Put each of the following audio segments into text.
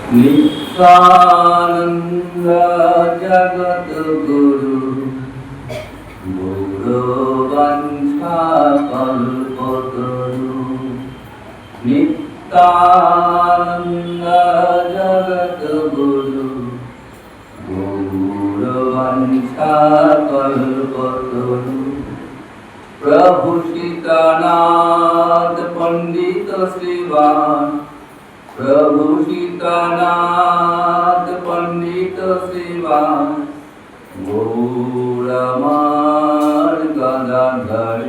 नित्यानंद जगत गुरु गौरवंशा कल्पतरु नित्यानंद जगत गुरु गौरवंशा कल्पतरु प्रभु सीतानाथ पंडित श्रीवान प्रभु सीतानाथ पंडित श्रीवान गौरमार गदाधर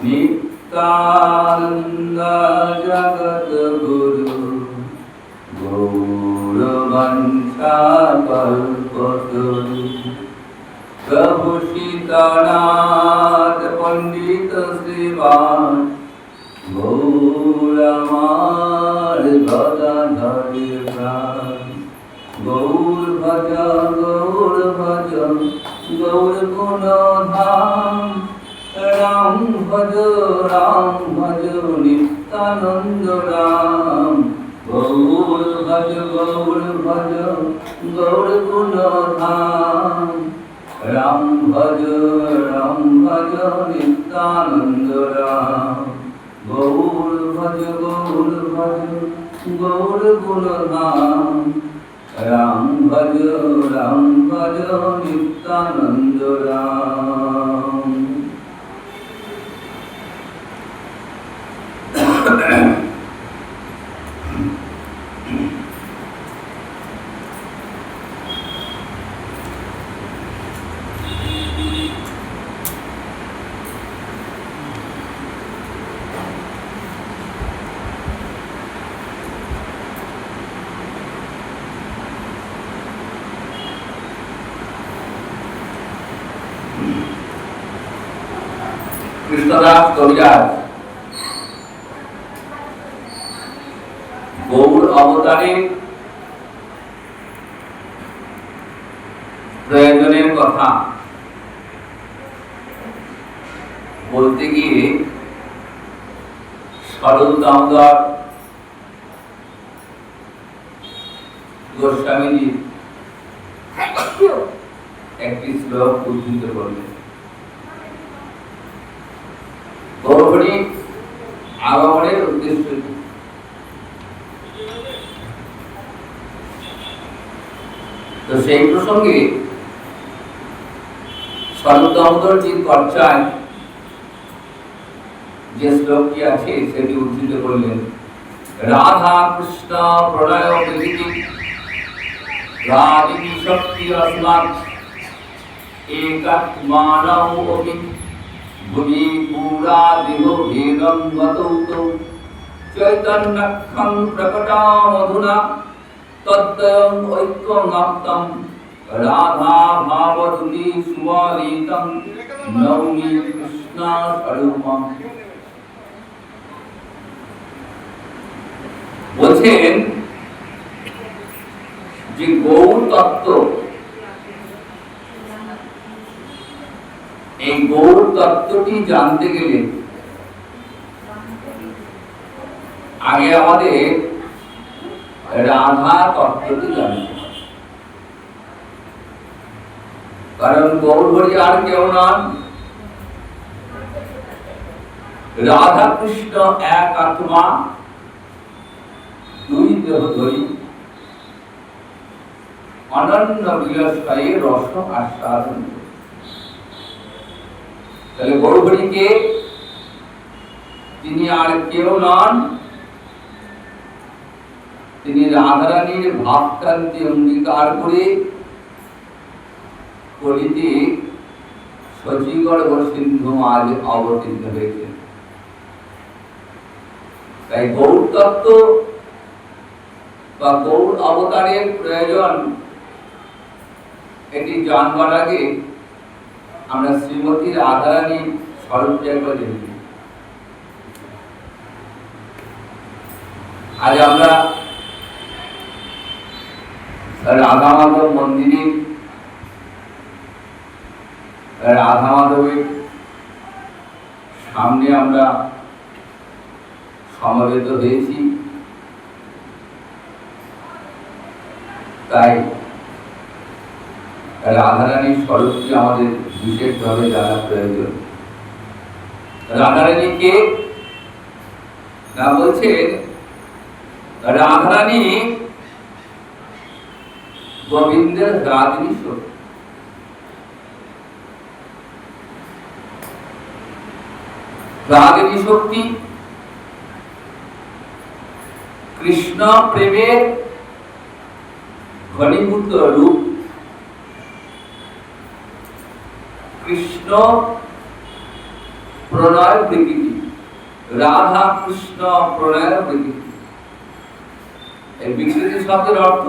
नित्यानंद जगत गुरु गौरवंशा कल्पतरु प्रभु सीतानाथ पंडित श्रीवान गौरमार गदाधर गौर भज गौर गुणधाम राम भज नित्यानंद राम गौर भज गौर गुणधाम राम भज नित्यानंद राम गौर भज गौर गुणधाम राम भज नित्यानंद राम। কৃষ্ণদাস কবিরাজ গৌর অবতারের প্রয়োজনের কথা বলতে গিয়ে সরল দামোদর গোস্বামীজি একটি শ্লোক উদ্ধৃত করলেন। গৌরহরি আগমনের উদ্দেশ্য তো সেই প্রসঙ্গে সরল দামোদরজির চর্চায় যে শ্লোকটি আছে সেটি উদ্ধৃত করলেন। রাধা কৃষ্ণ প্রণয় বিধি রাধি শক্তি রসনাথ একাত্মানৌ অপি ভুবি পুরা দেহ ভেদং গতৌতৌ চৈতন্যক্ষং প্রকটামধুনা তদ্বয়ং ঐক্যমাপ্তং রাধা ভাবধুনি সুমলিতং নৌমি কৃষ্ণ স্বরূপম। বলছেন যে গৌর তত্ত্ব, এই গৌর তত্ত্বটি জানতে গেলে আগে আমাদের রাধা তত্ত্বটি জানতে হবে। কারণ গৌর হরি আর কেউ নন, রাধা কৃষ্ণ এক আত্মা, দুই দেহধরী, অনন্য বিলাসে রস আস্বাদন। তাহলে গৌর হরিকে তিনি আর কেউ নন, তিনি রাধারানীর ভাবকান্তি অঙ্গীকার করে কলিতে শচীগর্ভ সিন্ধু আজ অবতীর্ণ হয়েছেন। তাই গৌর তত্ত্ব বা গৌর অবতারের প্রয়োজন এটি জানবার আগে আমরা শ্রীমতী রাধারানীর স্বরূপটা একবার দেখি। আজ আমরা রাধা মাধব মন্দিরে রাধা মাধবের সামনে আমরা সমবেত হয়েছি। তাই রাধারানীর স্বরূপটি আমাদের বিশেষভাবে জানা প্রয়োজন। রাধারানী কে না বলছেন, রাধারানী গোবিন্দের রাগিনী শক্তি। রাগিনী শক্তি কৃষ্ণ প্রেমের ঘনীভূত রূপ, কৃষ্ণ প্রণয় প্রকৃতি, রাধা কৃষ্ণ প্রণয় প্রকৃতি। এই বিকৃতি শব্দের অর্থ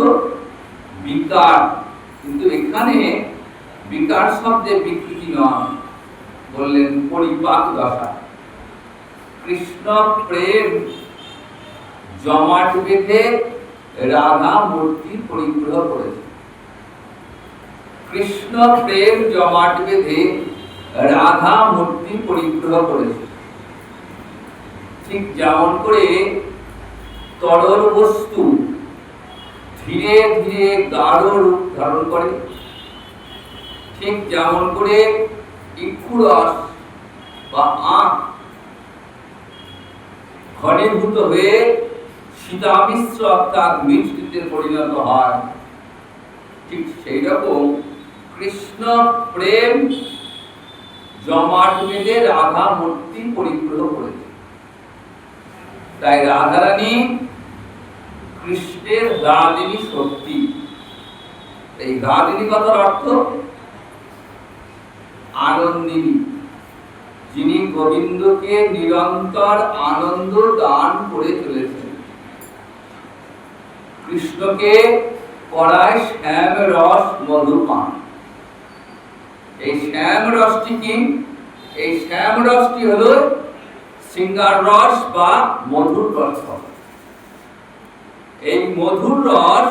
বিকার, কিন্তু এখানে বিকার শব্দে বিকৃতি নয়, বললেন পরিপাক দশা। কৃষ্ণ প্রেম জমাট বেঁধে রাধা মূর্তি পরিগ্রহ করেছে। কৃষ্ণ প্রেম জমাট বেঁধে রাধা মূর্তি পরিগ্রহ করেছে। ঠিক যেমন করে তরল বস্তু ধীরে ধীরে গাঢ় রূপ ধারণ করে, ঠিক যেমন করে ইক্ষুরস বা আখ ঘনীভূত হয়ে সীতামিশ্র অর্থাৎ মিষ্টিতে পরিণত হয়, ঠিক সেই রকম কৃষ্ণ প্রেম জমাট বেঁধে রাধা মূর্তি পরিগ্রহ করেছে। তাই রাধারানী কৃষ্ণের রাগিনী শক্তি। এই রাগিনী কথার অর্থ আনন্দিনী, যিনি গোবিন্দকে নিরন্তর আনন্দ দান করে চলেছেন। কৃষ্ণকে করায় শ্যাম রস মধুপান। এই শ্যাম রসটি কি? এই শ্যাম রসটি হলো শৃঙ্গার রস বা মধুর রস। এই মধুর রস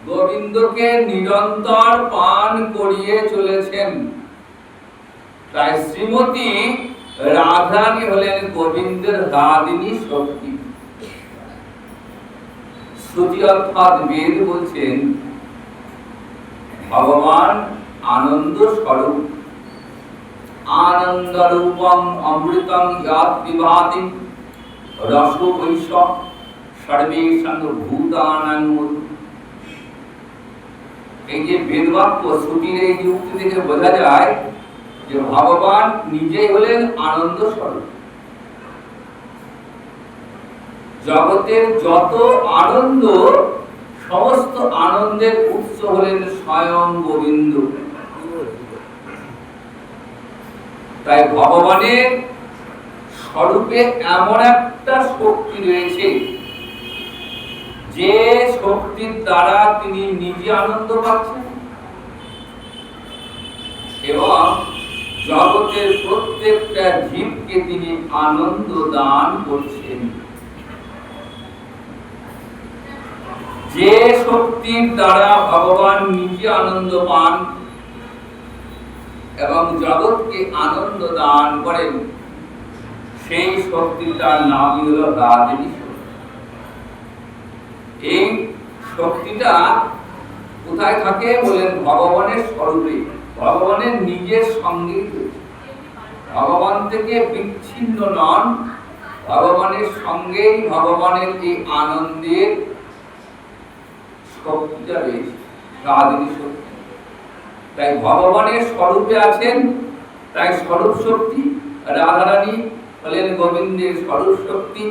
গোবিন্দকে নিরন্তর পান করিয়ে চলেছেন। তাই শ্রীমতী রাধারানী হলেন গোবিন্দের রাগিনী শক্তি। শ্রুতি অর্থাৎ বেদ বলছেন ভগবান আনন্দ স্বরূপ। আনন্দ রূপম অমৃতং ইয়াৎ বিভাতি রস বৈশ সর্বেষাং ভূতানাং মধু। এই যে বেদবাক্য শ্রুতির এই যুক্তি থেকে বোঝা যায় যে ভগবান নিজেই হলেন আনন্দ স্বরূপ। জগতের যত আনন্দ, সমস্ত আনন্দের উৎস হলেন স্বয়ং গোবিন্দ। তাই ভগবানের স্বরূপে এমন একটা শক্তি রয়েছে যে শক্তির দ্বারা তিনি নিজে আনন্দ পাচ্ছেন এবং জগতের প্রত্যেকটা জীবকে তিনি আনন্দ দান করছেন। যে শক্তির দ্বারা ভগবান নিজে আনন্দ পান এবং জগৎকে আনন্দ দান করেন, সেই শক্তিটার নামই হলো রাগিনী শক্তি। এই শক্তিটা কোথায় থাকে বলেন? ভগবানের স্বরূপে, ভগবানের নিজের সঙ্গে। ভগবান থেকে বিচ্ছিন্ন নন, ভগবানের সঙ্গেই ভগবানের এই আনন্দের শক্তিটা রয়েছে, রাগিনী শক্তি। তাই ভগবানের স্বরূপে আছেন, তাই স্বরূপ শক্তি। রাধারানী হলেন গোবিন্দের স্বরূপ শক্তি,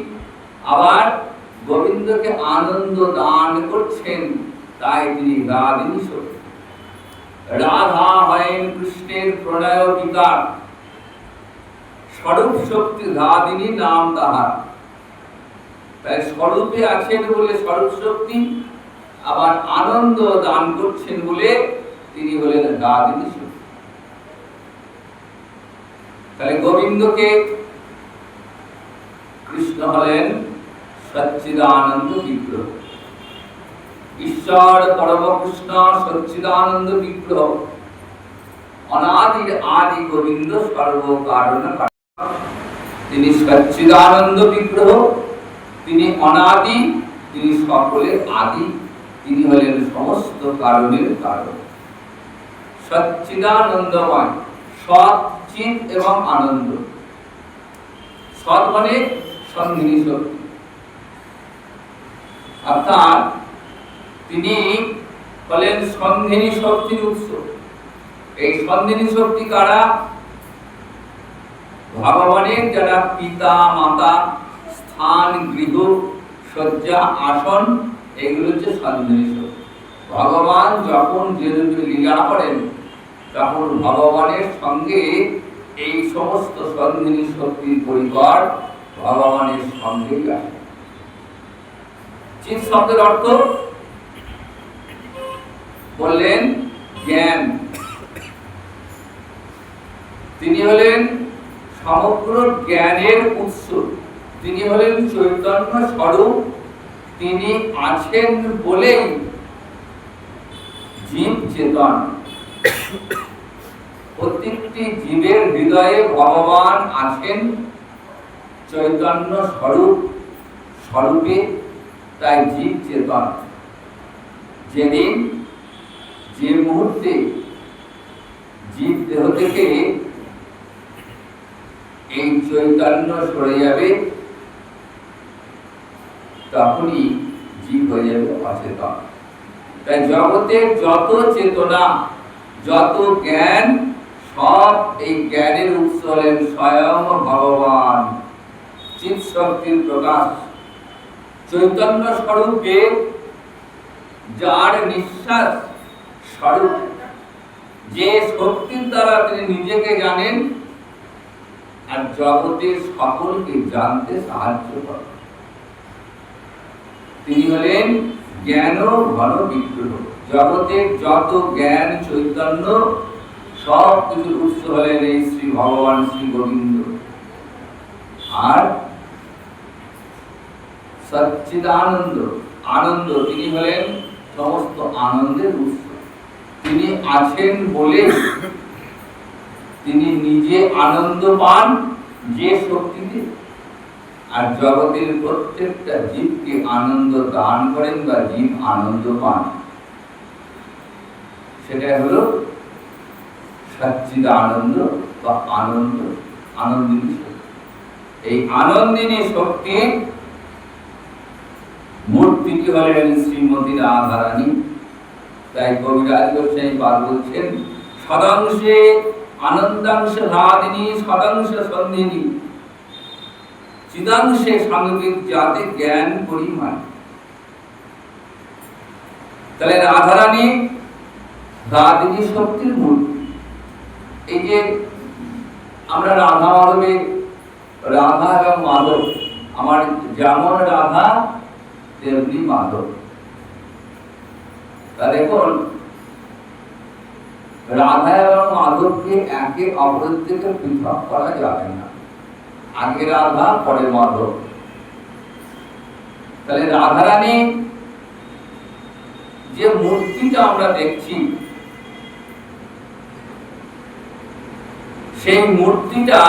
আবার গোবিন্দকে আনন্দ দান করছেন, তাই তিনি রাগিনী শক্তি। রাধা হয়েন কৃষ্ণের প্রণয় বিকার, স্বরূপ শক্তি রাগিনী নাম তাহার। তাই স্বরূপে আছেন বলে স্বরূপ শক্তি, আবার আনন্দ দান করছেন বলে তিনি হলেন রাগিনী শক্তি। তাহলে গোবিন্দকে কৃষ্ণ হলেন সচ্চিদানন্দ বিগ্রহ। ঈশ্বর পরম কৃষ্ণ সচ্চিদানন্দ বিগ্রহ, অনাদির আদি গোবিন্দ সর্ব কারণ। তিনি সচ্চিদানন্দ বিগ্রহ, তিনি অনাদি, তিনি সকলের আদি। তিনি হলেন সমস্ত কারণের কারণ, সচ্চিদানন্দময়, সৎ, চিৎ এবং আনন্দ। সৎ মানে সন্ধিনী শক্তি, অর্থাৎ তিনি হলেন সন্ধিনী শক্তির উৎস। এই সন্ধিনী শক্তি কারা? ভগবানের যারা পিতা মাতা, স্থান, গৃহ, শয্যা, আসন, এগুলো হচ্ছে সন্ধিনী শক্তি। ভগবান যখন যে রূপে লীলা করেন তখন ভগবানের সঙ্গে এই সমস্ত সন্ধিনী শক্তির পরিবার ভগবানের সঙ্গেই আসে। চিৎ শব্দের অর্থ বললেন জ্ঞান। তিনি হলেন সমগ্র জ্ঞানের উৎস, তিনি হলেন চৈতন্য স্বরূপ। তিনি আছেন বলেই জীব চেতন। প্রত্যেকটি জীবের হৃদয়ে ভগবান আছেন চৈতন্য স্বরূপ স্বরূপে, তাই জীব চেতন। যেদিন যে মুহূর্তে জীব দেহ থেকে এই চৈতন্য সরে যাবে তখনই জীব হয়ে যাবে অচেতন। তাই জগতের যত চেতনা, যত জ্ঞান, সব এই জ্ঞানের উৎস হলেন স্বয়ং ভগবান, চিৎ শক্তির প্রকাশ। চৈতন্য স্বরূপে যার নিঃশ্বাস স্বরূপ, যে শক্তির দ্বারা তিনি নিজেকে জানেন আর জগতের সকলকে জানতে সাহায্য করেন, তিনি হলেন জ্ঞান ঘন বিগ্রহ। জগতের যত জ্ঞান, চৈতন্য, সব কিছুর উৎস হলেন এই শ্রী ভগবান শ্রী গোবিন্দ। আর সচ্চিদানন্দ, আনন্দ, তিনি হলেন সমস্ত আনন্দের উৎস। তিনি আছেন বলে তিনি নিজে আনন্দ পান যে শক্তিতে, আর জগতের প্রত্যেকটা জীবকে আনন্দ দান করেন বা জীব আনন্দ পান। সেটা হলো সচ্চিদানন্দ বা আনন্দ, আনন্দিনী শক্তি। এই আনন্দিনী শক্তির মূর্তিটি হলেন শ্রীমতী রাধারানী। তাই কবিরাজ গোস্বামী পাদ বলছেন, সদংশে আনন্দাংশ রাধিনী, সদংশ সন্ধিনী, চিদাংশে সাংবিক যাতে জ্ঞান পরিমাণ। তাহলে রাধারানী রাধিনী শক্তির মূর্তি। এই যে আমরা রাধা মাধবে, রাধা এবং মাধব, আমার যেমন রাধা তেমনি মাধব। তা দেখুন, রাধা এবং মাধবকে একে অপরের থেকে পৃথক করা যাবে না। আগে রাধা পরে মাধব। তাহলে রাধারানী যে মূর্তিটা আমরা দেখছি, সেই মূর্তিটা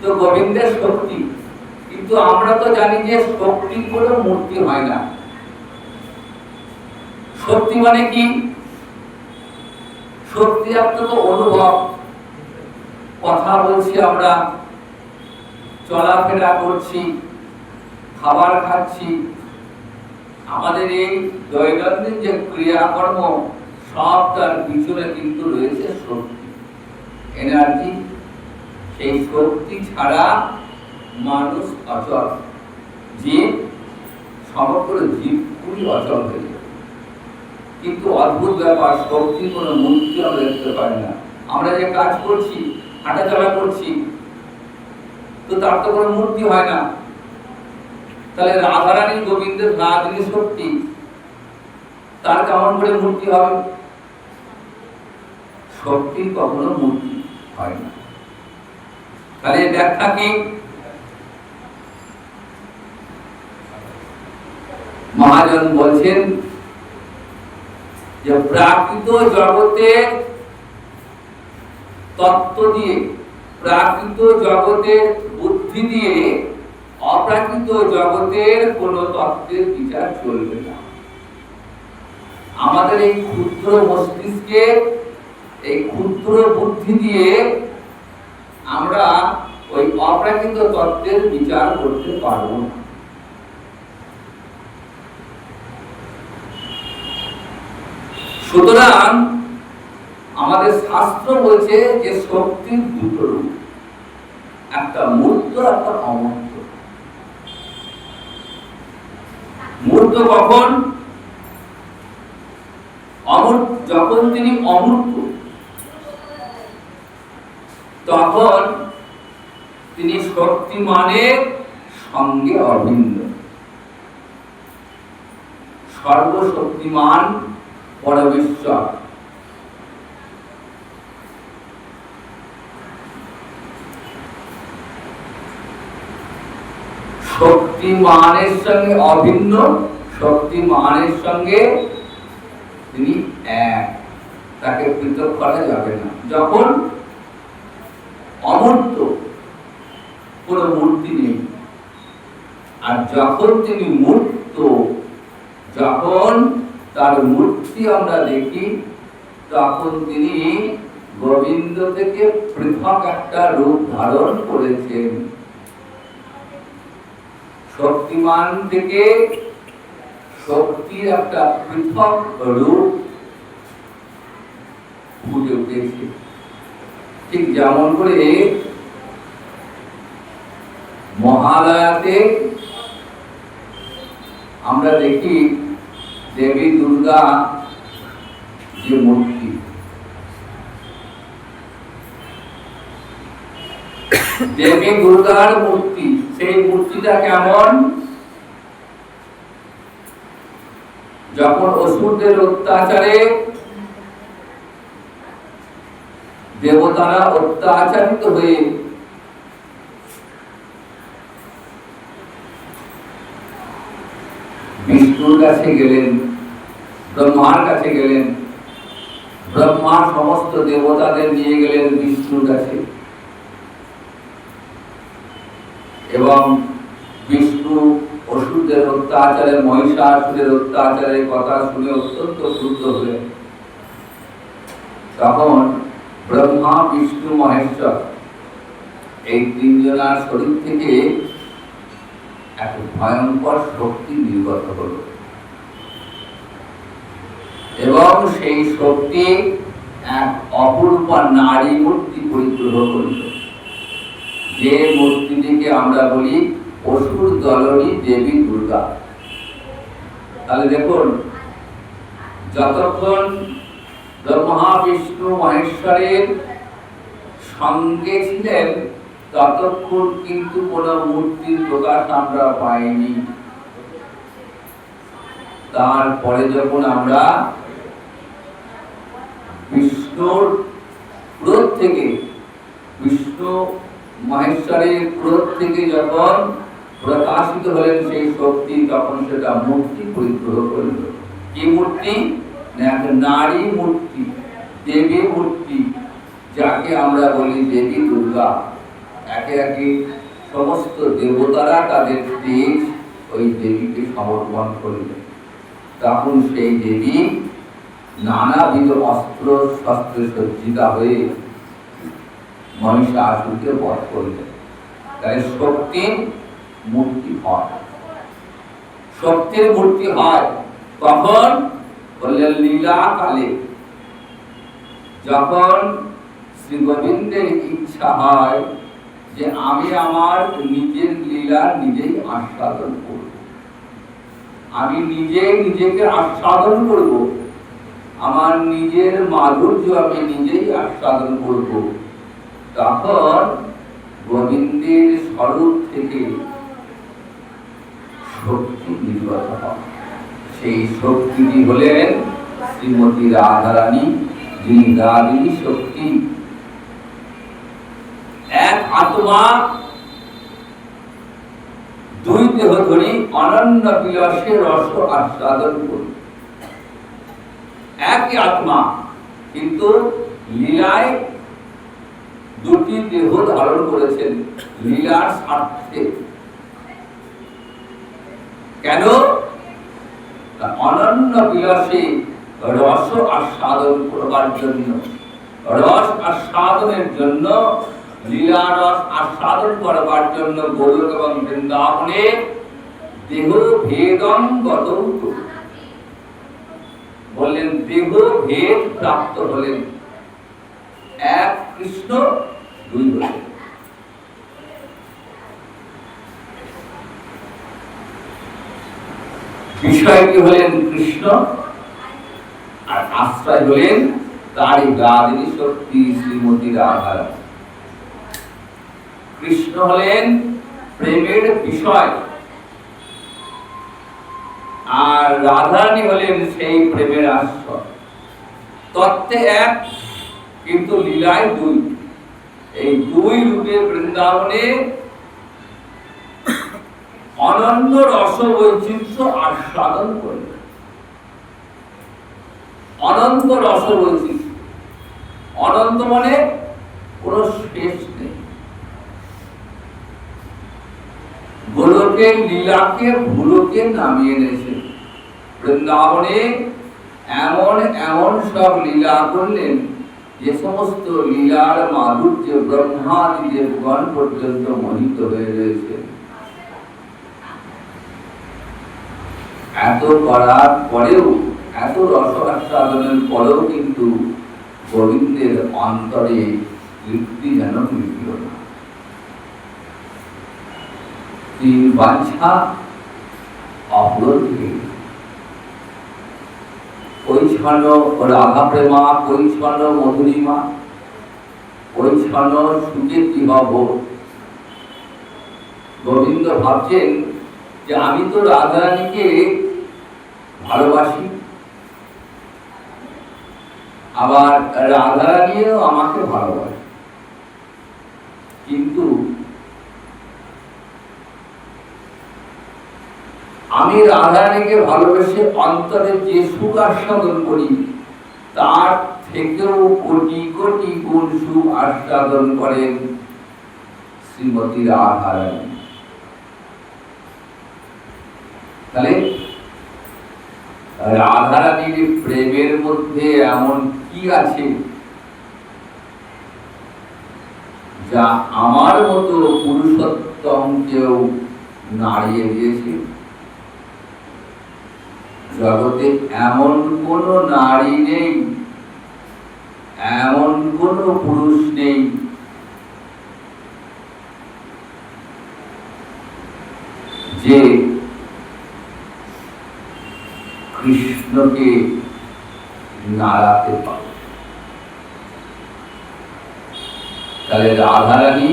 তো গোবিন্দের শক্তি, কিন্তু আমরা তো জানি যে শক্তি কোনো মূর্তি হয় না। শক্তি মানে কি? শক্তি অর্থ তো অনুভব। কথা বলছি আমরা, চলাফেরা করছি, খাবার খাচ্ছি, আমাদের এই দৈনন্দিন যে ক্রিয়াকর্ম, সব তার পিছনে কিন্তু রয়েছে শক্তি, এনার্জি। সেই শক্তি ছাড়া মানুষ অচল, জীব, সমগ্র জীবগুলি অচল হয়ে যায়। কিন্তু অদ্ভুত ব্যাপার, শক্তি কোনো মূর্তি আমরা দেখতে পাই না। আমরা যে কাজ করছি, হাঁটাচলা করছি, তো তার তো কোনো মূর্তি হয় না। তাহলে রাধারানী গোবিন্দের রাধিনী শক্তি, তার কেমন করে মূর্তি হবে? শক্তি কখনো মূর্তি হয় না। তাহলে ব্যাখ্যা কি? মহাজন বলছেন যে প্রাকৃত জগতের তত্ত্ব দিয়ে, প্রাকৃত জগতের বুদ্ধি দিয়ে অপ্রাকৃত জগতের কোন তত্ত্বের বিচার চলবে না। আমাদের এই ক্ষুদ্র মস্তিষ্কে, এই ক্ষুদ্র বুদ্ধি দিয়ে আমরা ওই অপ্রাকৃত তত্ত্বের বিচার করতে পারব না। সুতরাং আমাদের শাস্ত্র বলছে যে শক্তির দুটো রূপ, একটা মূর্ত, একটা অমূর্ত। মূর্ত কখন? যখন তিনি অমূর্ত, তখন তিনি শক্তিমানের সঙ্গে অভিন্ন, সর্বশক্তিমান পরমেশ্বর। শক্তিমানের সঙ্গে অভিন্ন, শক্তিমানের সঙ্গে তিনি এক, তাকে পৃথক করা যাবে না। যখন অমূর্ত, কোন মূর্তি নেই, আর যখন তিনি মূর্ত, যখন তার মূর্তি আমরা দেখি, তখন তিনি গোবিন্দ থেকে পৃথক একটা রূপ ধারণ করেছেন। শক্তিমান থেকে শক্তির একটা পৃথক রূপ ফুটে উঠেছে। ঠিক যেমন করে মহালয়াতে আমরা দেখি দেবী দুর্গা যে মূর্তি, দেবী দুর্গার মূর্তি, সেই মূর্তিটা কেমন? যখন অসুরদের অত্যাচারে দেবতারা অত্যাচারিত হয়ে বিষ্ণুর কাছে গেলেন, ব্রহ্মার কাছে গেলেন, ব্রহ্মা সমস্ত দেবতাদের নিয়ে গেলেন বিষ্ণুর কাছে, এবং বিষ্ণু অসুরদের অত্যাচারে, মহিষাসুরের অত্যাচারের কথা শুনে অত্যন্ত ক্রুদ্ধ হলেন। তখন ব্রহ্মা, বিষ্ণু, মহেশ্বর এই তিনজনার শরীর থেকে এক ভয়ঙ্কর শক্তি নির্গত হল, এবং সেই শক্তি এক অপরূপা নারী মূর্তি পরিগ্রহ করিল, যে মূর্তিটিকে আমরা বলি অসুর দলনী দেবী দুর্গা। তাহলে দেখুন, যতক্ষণ ব্রহ্মা, বিষ্ণু, মহেশ্বরের সঙ্গে ছিলেন, ততক্ষণ কিন্তু কোন মূর্তির প্রকাশ আমরা পাইনি। তারপরে যখন আমরা বিষ্ণুর ক্রোধ থেকে, বিষ্ণু মহেশ্বরের ক্রোধ থেকে যখন প্রকাশিত হলেন সেই শক্তি, তখন সেটা মূর্তি পরিগ্রহ করল। কি মূর্তি? নারী মূর্তি, দেবী মূর্তি, যাকে আমরা বলি দেবী দুর্গা। একে একে সমস্ত দেবতারা তাদের তেজ ওই দেবীকে সমর্পণ করলেন। তখন সেই দেবী নানাবিধ অস্ত্র শস্ত্রে সজ্জিতা হয়ে মহিষাসুরকে বধ করলেন। তাই শক্তির মূর্তি হয়, শক্তির মূর্তি হয় কখন? বললেন লীলা কালে, যখন শ্রী গোবিন্দের ইচ্ছা হয় যে আমি আমার নিজের লীলা নিজেই আস্বাদন করব, আমি নিজেকে আস্বাদন করব, আমার নিজের মাধুর্য আমি নিজেই আস্বাদন করব। তখন গোবিন্দের স্বরূপ থেকে শক্তি নির্গত হয়। সেই শক্তিটি হলেন শ্রীমতী রাধারানী, যিনি রাগিনী শক্তি। এক আত্মা দুই দেহ ধরি অনন্য বিলাসে রস আস্বাদন করি। একই আত্মা, কিন্তু লীলায় দুটি দেহ ধারণ করেছেন লীলার স্বার্থে। কেন? অনন্য বিলাসে রস আস্বাদন করবার জন্য, রস আস্বাদনের জন্য, লীলা রস আস্বাদন করবার জন্য গোলক এবং বৃন্দাবনে দেহ ভেদং গতৌত, বললেন দেহ ভেদ প্রাপ্ত হলেন, এক কৃষ্ণ দুই হলেন। বিষয়টি হলেন কৃষ্ণ, আর আশ্রয় হলেন তারই গাদিনী শক্তি শ্রীমতী রাধারানী। কৃষ্ণ হলেন প্রেমের বিষয়, আর রাধারানী হলেন সেই প্রেমের আশ্রয়। তত্ত্বে এক, কিন্তু লীলায় দুই। এই দুই রূপে বৃন্দাবনে অনন্য রস বৈচিত্র্য আস্বাদন করবে। অনন্ত রস বৈচিত্র্য, অনন্ত মানে কোন শেষ নেই। গোলকের লীলাকে ভুলোকে নামিয়ে এনেছেন বৃন্দাবনে। এমন এমন সব লীলা করলেন যে সমস্ত লীলার মাধুর্য ব্রহ্মাদি দেবগণ পর্যন্ত মোহিত হয়ে রয়েছে। এত করার পরেও, এত রস আস্বাদনের পরেও কিন্তু গোবিন্দের অন্তরে তৃপ্তি যেন মিলল না। তিন বাঞ্ছা অপূরণ থেকে কৈছন্ন রাধা প্রেমা, কৈছন্ন মধুরিমা, কৈছন্ন সুখে কি হব। গোবিন্দ ভাবছেন যে আমি তো রাধারানীকে ভালোবাসি, আবার রাধারানীও আমাকে ভালোবাসে, কিন্তু আমি রাধারানীকে ভালোবেসে অন্তরে যে সুখ আস্বাদন করি তার থেকেও কোটি কোটি গুণ সুখ আস্বাদন করেন শ্রীমতী রাধারানী। তাহলে রাধারানীর প্রেমের মধ্যে এমন কি আছে যা আমার মতো পুরুষোত্তমকেও নাড়িয়ে দিয়েছে? জগতে এমন কোন নারী নেই, এমন কোন পুরুষ নেই যে কৃষ্ণকে নাড়াতে পারে। তাহলে রাধারানী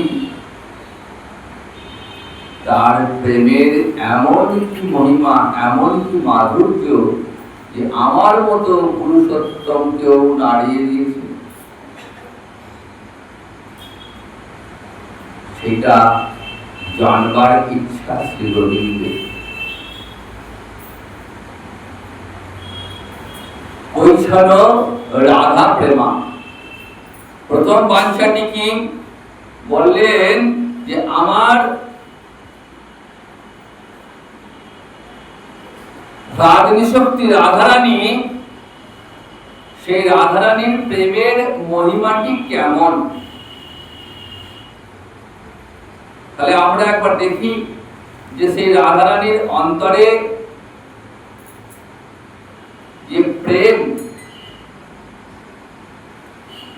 তার প্রেমের এমন কি মহিমা, এমন কি মাধুর্য যে আমার মতো পুরুষোত্তমকেও নাড়িয়ে দিয়েছে। সেটা জানবার ইচ্ছা শ্রী গোবিন্দের। কৈছন্ন রাধা প্রেমা, প্রথম বাঞ্ছাটি কি বললেন যে আমার রাধারানী শক্তি রাধারানী, সেই রাধারানীর প্রেমের মহিমাটি কেমন। তাহলে আমরা একবার দেখি যে সেই রাধারানীর অন্তরে যে প্রেম,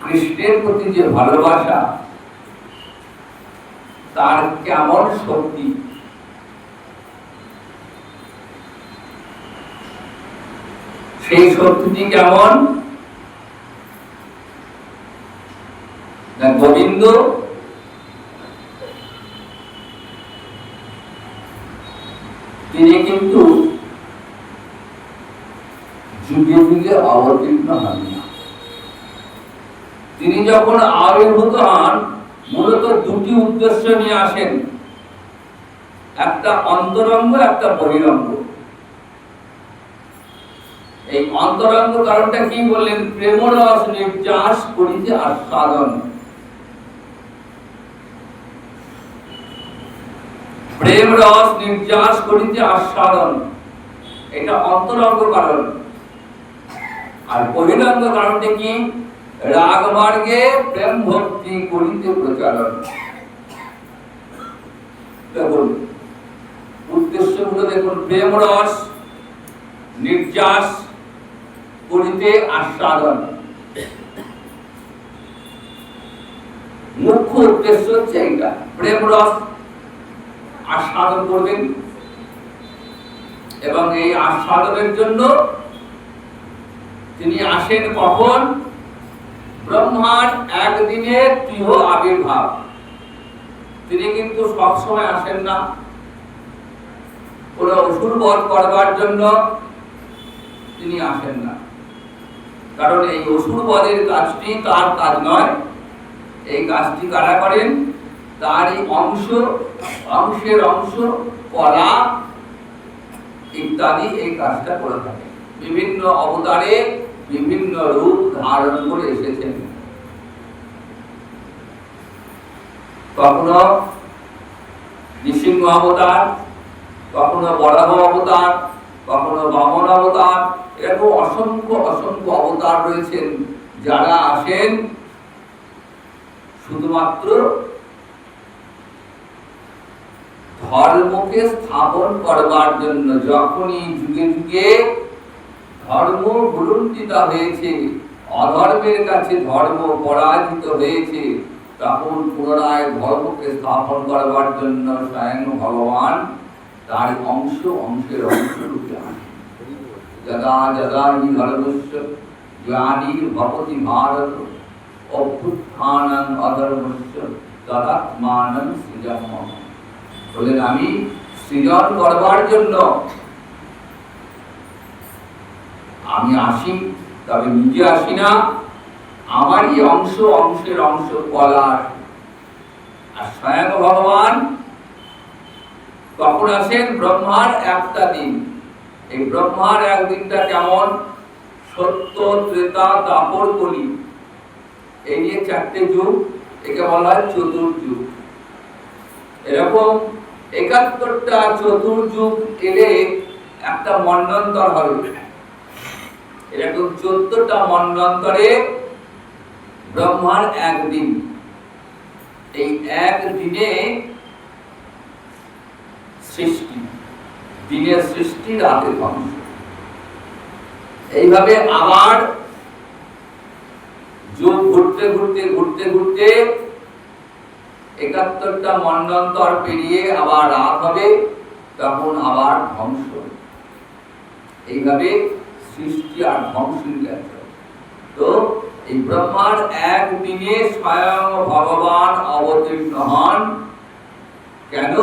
কৃষ্ণের প্রতি যে ভালোবাসা, তার কেমন শক্তি। সেই শক্তিটি কেমন? গোবিন্দ তিনি কিন্তু যুগে যুগে অবতীর্ণ হন না। তিনি যখন আবির্ভূত হন মূলত দুটি উদ্দেশ্য নিয়ে আসেন, একটা অন্তরঙ্গ, একটা বহিরঙ্গ। এই অন্তরঙ্গ কারণটা কি বললেন? প্রেমরস নির্যাস করিতে আস্বাদন। প্রেম রস নির্যাস করিতে আস্বাদন, এটা অন্তরঙ্গ কারণ। আর বহিরঙ্গ কারণটি কি? রাগ মার্গে প্রেম ভক্তি করিতে প্রচারণ। দেখুন উদ্দেশ্যগুলো দেখুন, প্রেম রস নির্যাস করিতে আস্বাদন, মুখ্য উদ্দেশ্য হচ্ছে এইটা, প্রেম রস আস্বাদন করবেন। এবং এই আস্বাদনের জন্য তিনি আসেন কখন? ব্রহ্মার একদিনের তীহ আবির্ভাব। তিনি কিন্তু সবসময় আসেন না, কোন অসুর বধ করবার জন্য তিনি আসেন না। কারণ এই অসুর বধের কাজটি তার কাজ নয়, এই কাজটি কারা করেন? তারই অংশ, অংশের অংশ, কলা ইত্যাদি এই কাজটা করে থাকে। বিভিন্ন অবতারে বিভিন্ন রূপ ধারণ করে এসেছেন। কখনো নৃসিংহ অবতার, কখনো বরাহ অবতার, কখনো বামন অবতার, এরকম অসংখ্য অসংখ্য অবতার রয়েছেন, যারা আসেন শুধুমাত্র ধর্মকে স্থাপন করবার জন্য। যখনই যুগে যুগে ধর্ম ভুলুণ্ঠিত হয়েছে, অধর্মের কাছে ধর্ম পরাজিত হয়েছে, তখন পুনরায় ধর্মকে স্থাপন করবার জন্য স্বয়ং ভগবান তার অংশ, অংশের অংশ রূপে আসেন। যদা যদা হি ধর্মস্য গ্লানির্ভবতি ভারত অভ্যুত্থানং অধর্মস্য তদাত্মানং সৃজাম্যহম। বলেন আমি সৃজন করবার জন্য আমি আসি, তবে নিজে আসি না, আমারই অংশ, অংশের অংশ কলার। আর স্বয়ং ভগবান কখন আসেন? ব্রহ্মার একটা দিন। এই ব্রহ্মার একদিনটা কেমন? সত্য, ত্রেতা, দাপর, কলি, এই নিয়ে চারটে যুগ, একে বলা হয় চতুর্যুগ। এরকম ৭১টা চতুর্যুগ এলে একটা মন্বন্তর হবে। এরকম ১৪টা মন্বন্তরে ব্রহ্মার একদিন। এই একদিনে সৃষ্টি, দিনের সৃষ্টি, রাতে ধ্বংস। এইভাবে আবার যুগ ঘুরতে ঘুরতে ঘুরতে ঘুরতে ৭১টা মন্বন্তর পেরিয়ে আবার রাত হবে, তখন আবার ধ্বংস। এইভাবে সৃষ্টি আর ধ্বংসের গেছে। তো এই ব্রহ্মার একদিনে স্বয়ং ভগবান অবতীর্ণ হন। কেন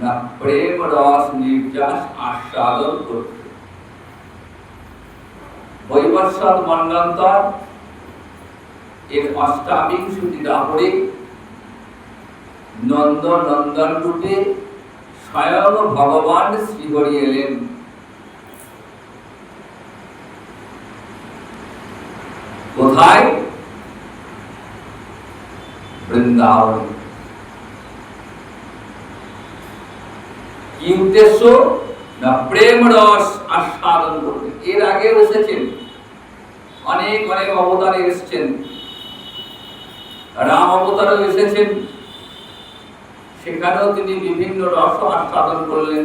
না? প্রেম রস নির্যাস আস্বাদন করতে। বৈবস্বত মন্বন্তর এর অষ্টাবিংশতি দাপরে নন্দ নন্দন রূপে স্বয়ং ভগবান শ্রীহরি এলেন। কোথায়? বৃন্দাবন। কি উদ্দেশ্য? না প্রেম রস আস্বাদন করতে। এর আগে এসেছেন, অনেক অনেক অবতারে এসেছেন, রাম অবতারে এসেছেন, সেখানেও তিনি বিভিন্ন রস আস্বাদন করলেন।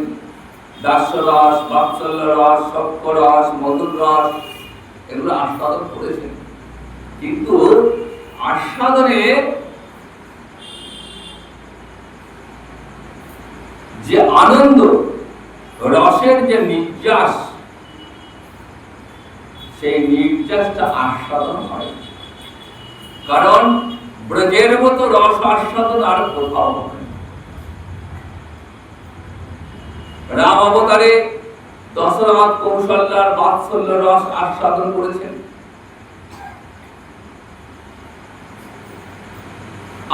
দাস্য রস, বাৎসল্য রস, সখ্য রস, মধুর রস, এগুলো আস্বাদন করেছেন। কিন্তু আস্বাদনে যে আনন্দ, রসের যে নির্যাস, সেই নির্যাসটা আস্বাদন হয়। কারণ ব্রজের মতো রস আস্বাদন আর কোথাও হয়। রাম অবতারে দশরথ কৌশল্যার বাৎসল্য রস আস্বাদন করেছেন।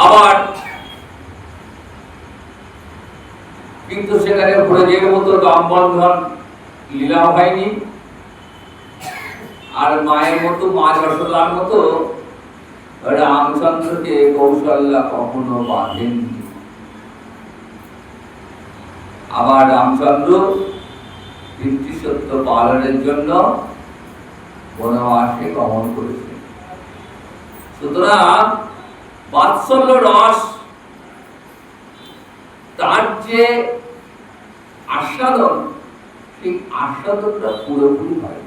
আবার কিন্তু সেখানে ব্রজের মতো রামবন্ধন লীলা হয়নি, আর মায়ের মতো, মা যশোদার মতো রামচন্দ্রকে কৌশল্যা কখনো বাঁধেননি। আবার রামচন্দ্র পিতৃসত্য পালনের জন্য বনবাসে গমন করেছে। সুতরাং বাৎসল্য রস তার যে আস্বাদন, সেই আস্বাদনটা পুরোপুরি হয়।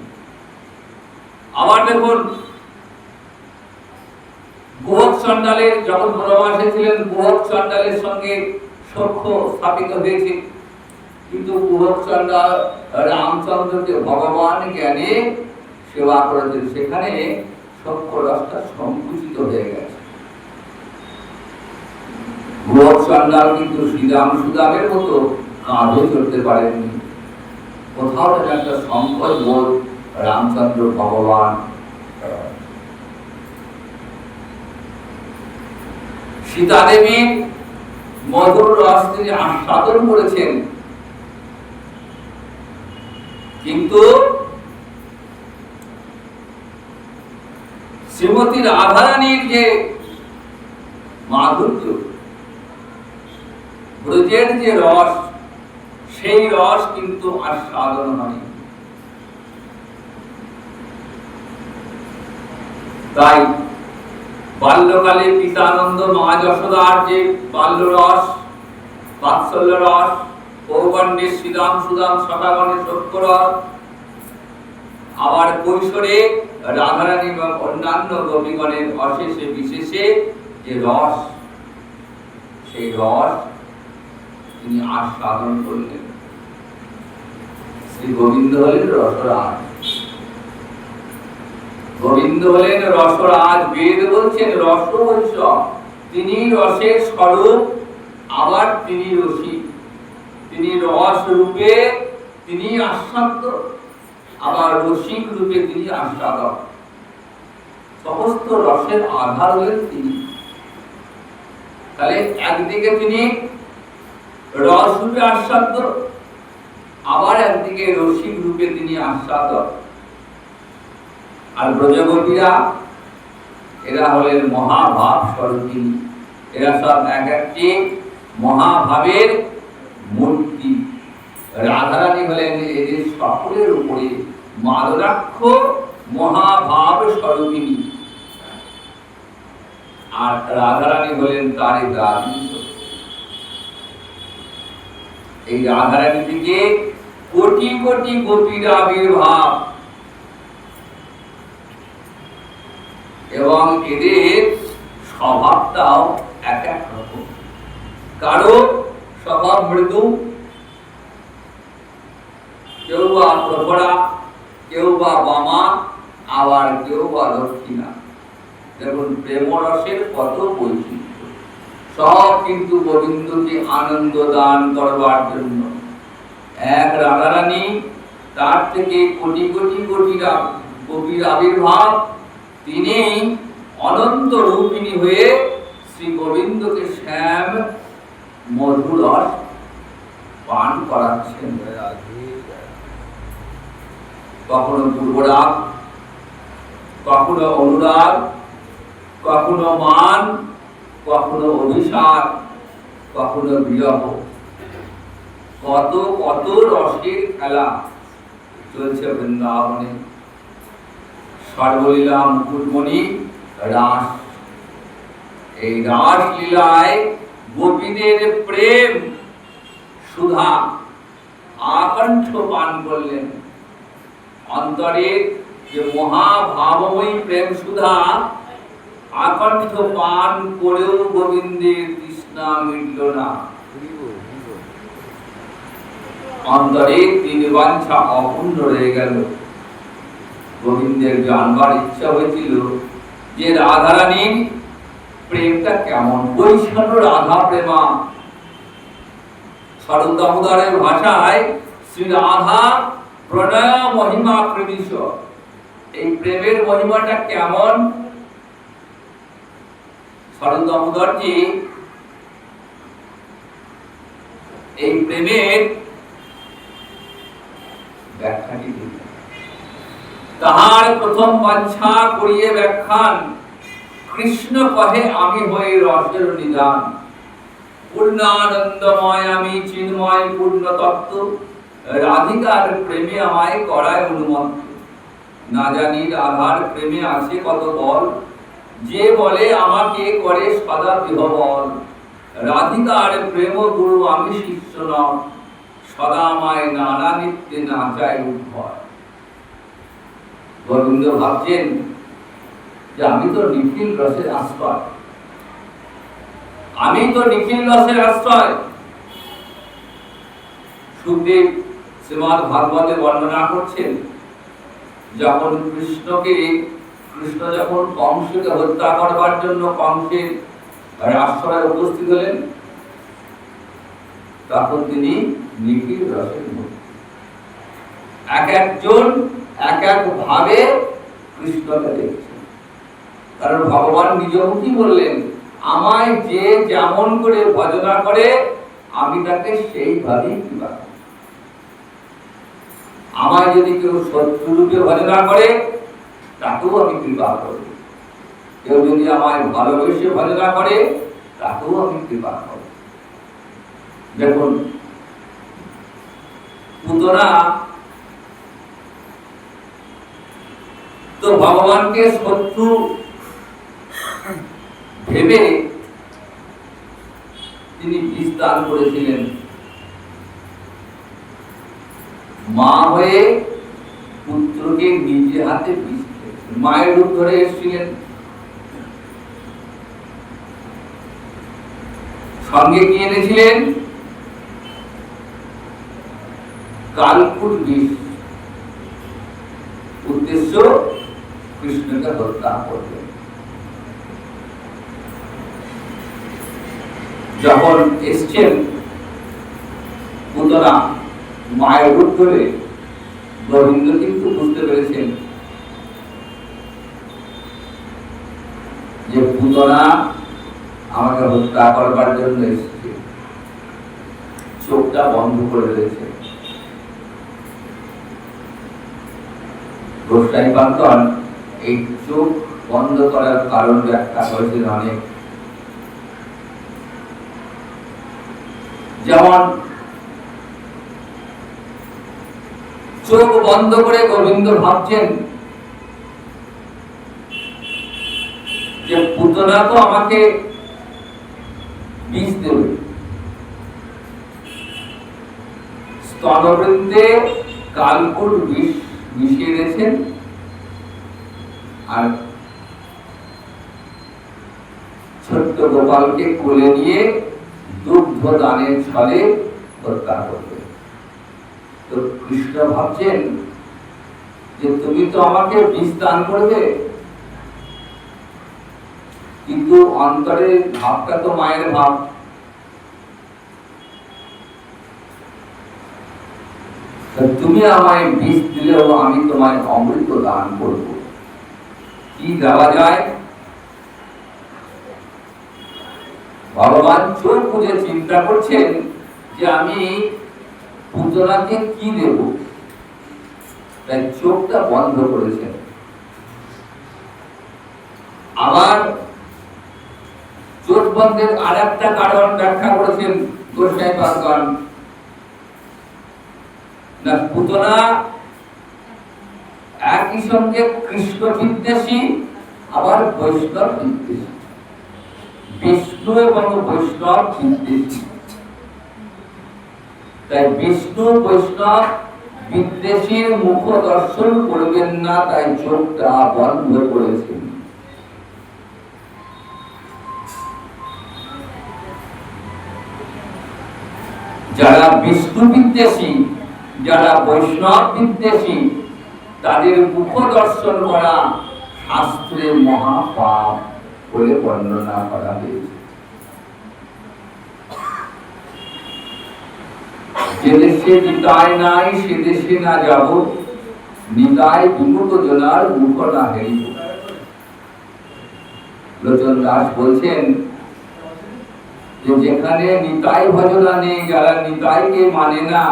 আবার দেখুন, গোহক চণ্ডালের যখন বনবাসে ছিলেন, গোহক চণ্ডালের সঙ্গে সখ্য স্থাপিত হয়েছে, কিন্তু গোহক চণ্ডাল রামচন্দ্রকে ভগবান জ্ঞানে সেবা করেছেন, সেখানে সখ্য রসটা সংকুচিত হয়ে গেছে। গোহক চণ্ডাল কিন্তু শ্রীরাম সুদামের মতো কাঁধে চলতে পারেননি। কোথাও একটা সংকট বোধ রামচন্দ্র ভগবান সীতা দেবীর মধুর রস তিনি আস্বাদন করেছেন, কিন্তু শ্রীমতী রাধারানীর যে মাধুর্য, ব্রজের যে রস, সেই রস কিন্তু আস্বাদন হয়। তাই বাল্যকালে পিতানন্দ মা যশোদার যে বাল্য রস, বাৎসল্য রস, পৌগণ্ডে শ্রীরাম সুদাম সখাগণে সখ্য রস, আবার কৈশোরে রাধারানী এবং অন্যান্য গোপীগণের অশেষে বিশেষে যে রস, সেই রস তিনি আস্বাদন করলেন। শ্রী গোবিন্দ হলেন রসরাজ, গোবিন্দ হলেন রসরাজ। বেদ বলছেন রস বৈশ্য, তিনি রসের স্বরূপ, আবার তিনি রসিক। তিনি রস রূপে তিনি আস্বাদ্য, আবার রসিক রূপে তিনি আস্বাদক। সমস্ত রসের আধার হলেন তিনি। তাহলে একদিকে তিনি রস রূপে আস্বাদ্য, আবার একদিকে রসিক রূপে তিনি আস্বাদক। আর ব্রজগোপীরা এরা হলেন মহাভাব স্বরূপিণী। এরা সব এক একটি মহাভাবের মূর্তি। রাধারানী হলেন এদের সকলের উপরে মাদরাক্ষ মহাভাব স্বরূপিণী, আর রাধারানী হলেন তার দাবি। এই রাধারানী থেকে কোটি কোটি গোপীর আবির্ভাব, এবং এদের স্বভাবটাও এক এক রকম। কারো স্বভাব মৃদু, কেউ বা প্রখরা, কেউ বা বামা, আবার কেউ বা দক্ষিণা। দেখুন প্রেম রসের কত বৈচিত্র্য, সব কিন্তু গোবিন্দকে আনন্দ দান করবার জন্য। এক রাধারানী, তার থেকে কোটি কোটি গোপীর আবির্ভাব, তিনি অনন্ত রূপিণী হয়ে শ্রী গোবিন্দকে শ্যাম মধুর রস পান করাচ্ছেন। কখনো পূর্বরাগ, কখনো অনুরাগ, কখনো মান, কখনো অভিশাপ, কখনো বিরহ। কত কত রসের খেলা চলছে বৃন্দাবনে। সর্বলীলা মুকুটমণি রাস, এই রাস লীলায় গোপীদের প্রেম সুধা আকণ্ঠ পান করলেন। অন্তরের যে মহাভাবময়ী প্রেম সুধা আকণ্ঠ পান করেও গোবিন্দের তৃষ্ণা মিটল না। অন্তরে তিন বাঞ্ছা অপূর্ণ রয়ে গেল। গোবিন্দের জানবার ইচ্ছা হয়েছিল যে রাধারানীর প্রেমটা কেমন, বৈষ্ণব রাধা প্রেমা। শরৎ দামোদরের ভাষায় শ্রী রাধা প্রণয় মহিমা প্রবিশ। এই প্রেমের মহিমাটা কেমন, শরৎ দামোদরজি এই প্রেমের ব্যাখ্যাটি দিলেন। তাহার প্রথম বাঞ্ছা করিয়ে ব্যাখ্যান, কৃষ্ণ কহে আমি হই রসের নিদান। পূর্ণানন্দময় আমি চিন্ময় পূর্ণ তত্ত্ব, রাধিকার প্রেমে আমায় করায় অনুমন্ত। না জানি রাধার প্রেমে আছে কত বল, যে বলে আমাকে করে সদা বিহবল। রাধিকার প্রেম গুরু আমি শিষ্য নয়, সদা আমায় নানা নিত্যে নাচায় উদ্ভয়। গোবিন্দ ভাবছেন যে আমি তো নিখিল রসের আশ্রয়, আমি তো নিখিল রসের আশ্রয়। সুখদেব শ্রীমদ ভাগবতে বর্ণনা করছেন, যখন কৃষ্ণ যখন কংসকে হত্যা করবার জন্য কংসের আশ্রয়ে উপস্থিত হলেন, তখন তিনি নিখিল রসের মূর্তি। এক একজন এক এক ভাবে কৃষ্ণকে দেখছেন। কারণ ভগবান নিজমুখী বললেন, আমায় যে যেমন করে ভজনা করে আমি তাকে সেইভাবেই কৃপা করি। আমায় যদি কেউ শত্রুরূপে ভজনা করে তাকেও আমি কৃপা করব, কেউ যদি আমায় ভালোবেসে ভজনা করে তাকেও আমি কৃপা করব। দেখুন, পুতনা তো ভগবানকে শত্রু ভেবে তিনি বিষ দান করেছিলেন। মা হয়ে পুত্রকে নিজে হাতে বিষ দিয়েছিলেন, মায়ের রূপ ধরে এসেছিলেন। সঙ্গে কি এনেছিলেন? কালকুট বিষ। উদ্দেশ্য কৃষ্ণকে হত্যা করবে। যখন এসছেন পুতনা মায়ের রূপ ধরে, গোবিন্দ কিন্তু বুঝতে পেরেছেন যে পুতনা আমাকে হত্যা করবার জন্য এসেছে। চোখটা বন্ধ করে দিয়েছে। গোস্বামী পান্তন এই চোখ বন্ধ করার কারণ ব্যাখ্যা করেছেন অনেক। যেমন চোখ বন্ধ করে গোবিন্দ ভাবছেন যে পুতনা তো আমাকে বিষ দেবে, স্তনবৃন্দে কালকুট বিষ মিশিয়ে দিয়েছেন, আর ছোট্ট গোপালকে কোলে নিয়ে দুগ্ধ দানের ছলে হত্যা করবে। তো কৃষ্ণ ভাবছেন যে তুমি তো আমাকে বিষ দান করবে, কিন্তু অন্তরে ভাবটা তো মায়ের ভাব। তুমি আমায় বিষ দিলেও আমি তোমায় অমৃত দান করব। কি দেওয়া যায়? ভগবান চোখ বুঝে চিন্তা করছেন যে আমি পুতনাকে কি দেব, তাই চোখটা বন্ধ করেছেন। আবার চোখ বন্ধের আর একটা কারণ ব্যাখ্যা করেছেন গোস্বামী পান্তন। না, পুতনা একই সঙ্গে কৃষ্ণ বিদ্বেষী আবার বৈষ্ণব বিদ্বেষী, বিষ্ণু এবং বৈষ্ণব বিদ্বেষী। তাই বিষ্ণু বৈষ্ণব বিদ্বেষীর মুখ দর্শন করবেন না, তাই চোখটা বন্ধ করেছেন। যারা বিষ্ণু বিদ্বেষী, যারা বৈষ্ণব বিদ্বেষী, তাদের মুখ দর্শন করা শাস্ত্রে মহাপাপ বলে বর্ণনা করা হয়েছে। যে দেশে নিতাই নাই সে দেশে না যাব, নিতাই বিমুখ জনার মুখ না হেরিব। লোচন দাস বলছেন যে যেখানে নিতাই ভজনা নেই, যারা নিতাইকে মানে না,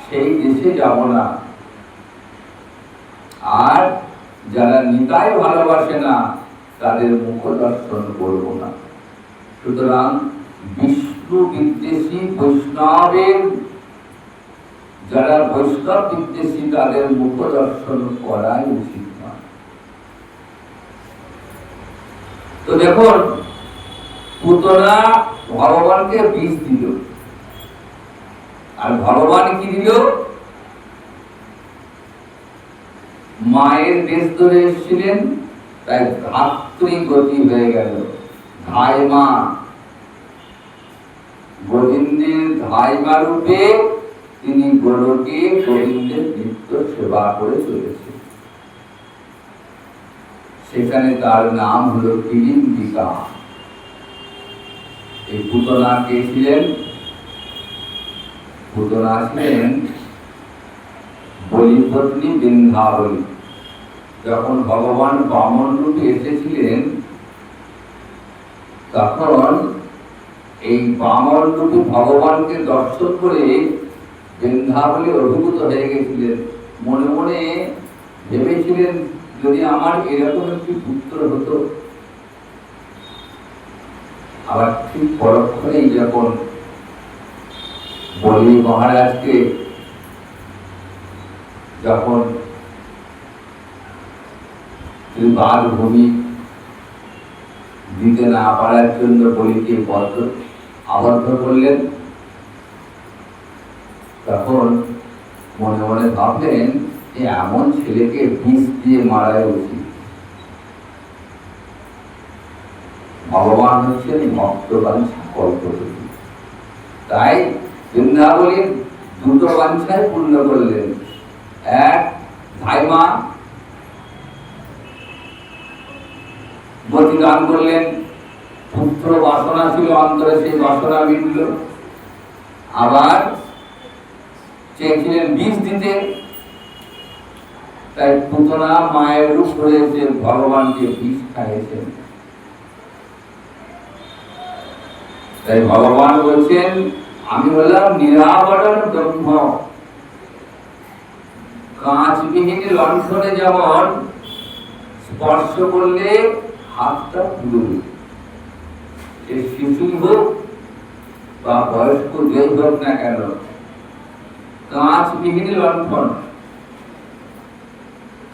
সেই দেশে যাব না। আর যারা নিতাই ভালোবাসে না, তাদের মুখ দর্শন করব না। সুতরাং বিষ্ণু বিদ্বেষী বৈষ্ণবের, যারা বৈষ্ণব বিদ্বেষী তাদের মুখ দর্শন করাই উচিত নয়। তো দেখুন, পুতনা ভগবানকে বিষ দিল, আর ভগবান কি দিল? মায়ের বেশ ধরে এসেছিলেন, তাই ধাত্রী গতি হয়ে গেল। ধাইমা, গোবিন্দের ধাইমা রূপে তিনি গোলকে গোবিন্দের নিত্য সেবা করে চলেছেন। সেখানে তার নাম হলো কিলিন্দিকা। এই পুতনা কে ছিলেন? পুতনা ছিলেন বলিপত্নী বৃন্দাবলী। যখন ভগবান বামন রূপে এসেছিলেন, তখন এই বামন রূপী ভগবানকে দর্শন করে বৃন্দাবলী অভিভূত হয়ে গেছিলেন। মনে মনে ভেবেছিলেন, যদি আমার এরকম একটি পুত্র হতো। আবার ঠিক পরক্ষণেই যখন বলি মহারাজকে যখন বাঘভূমি দিতে না পারার জন্য বলিকে আবদ্ধ করলেন, তখন মনে মনে ভাবলেন যে এমন ছেলেকে বিষ দিয়ে মারাই উচিত। ভগবান হচ্ছেন ভক্তবাঞ্ছা কল্পতরু। তাই বৃন্দাবলীর দুটো বাঞ্ছায় পূর্ণ করলেন। এক, ধাইমা গতি দান করলেন। পুত্র বাসনা ছিল অন্তরে, সেই বাসনা মিটল। আবার চেয়েছিলেন বিষ দিতে, তাই পুতনা মায়ের রূপ হয়েছে, ভগবানকে বিষ খাইয়েছেন। তাই ভগবান বলছেন, আমি হলাম নিরাবরণ ব্রহ্ম। কাঁচবিহীন লণ্ঠনে যেমন স্পর্শ করলে হাতটা পুরো, সে শিশুই হোক বা বয়স্ক যেই হোক না কেন, কাঁচবিহীন লণ্ঠন,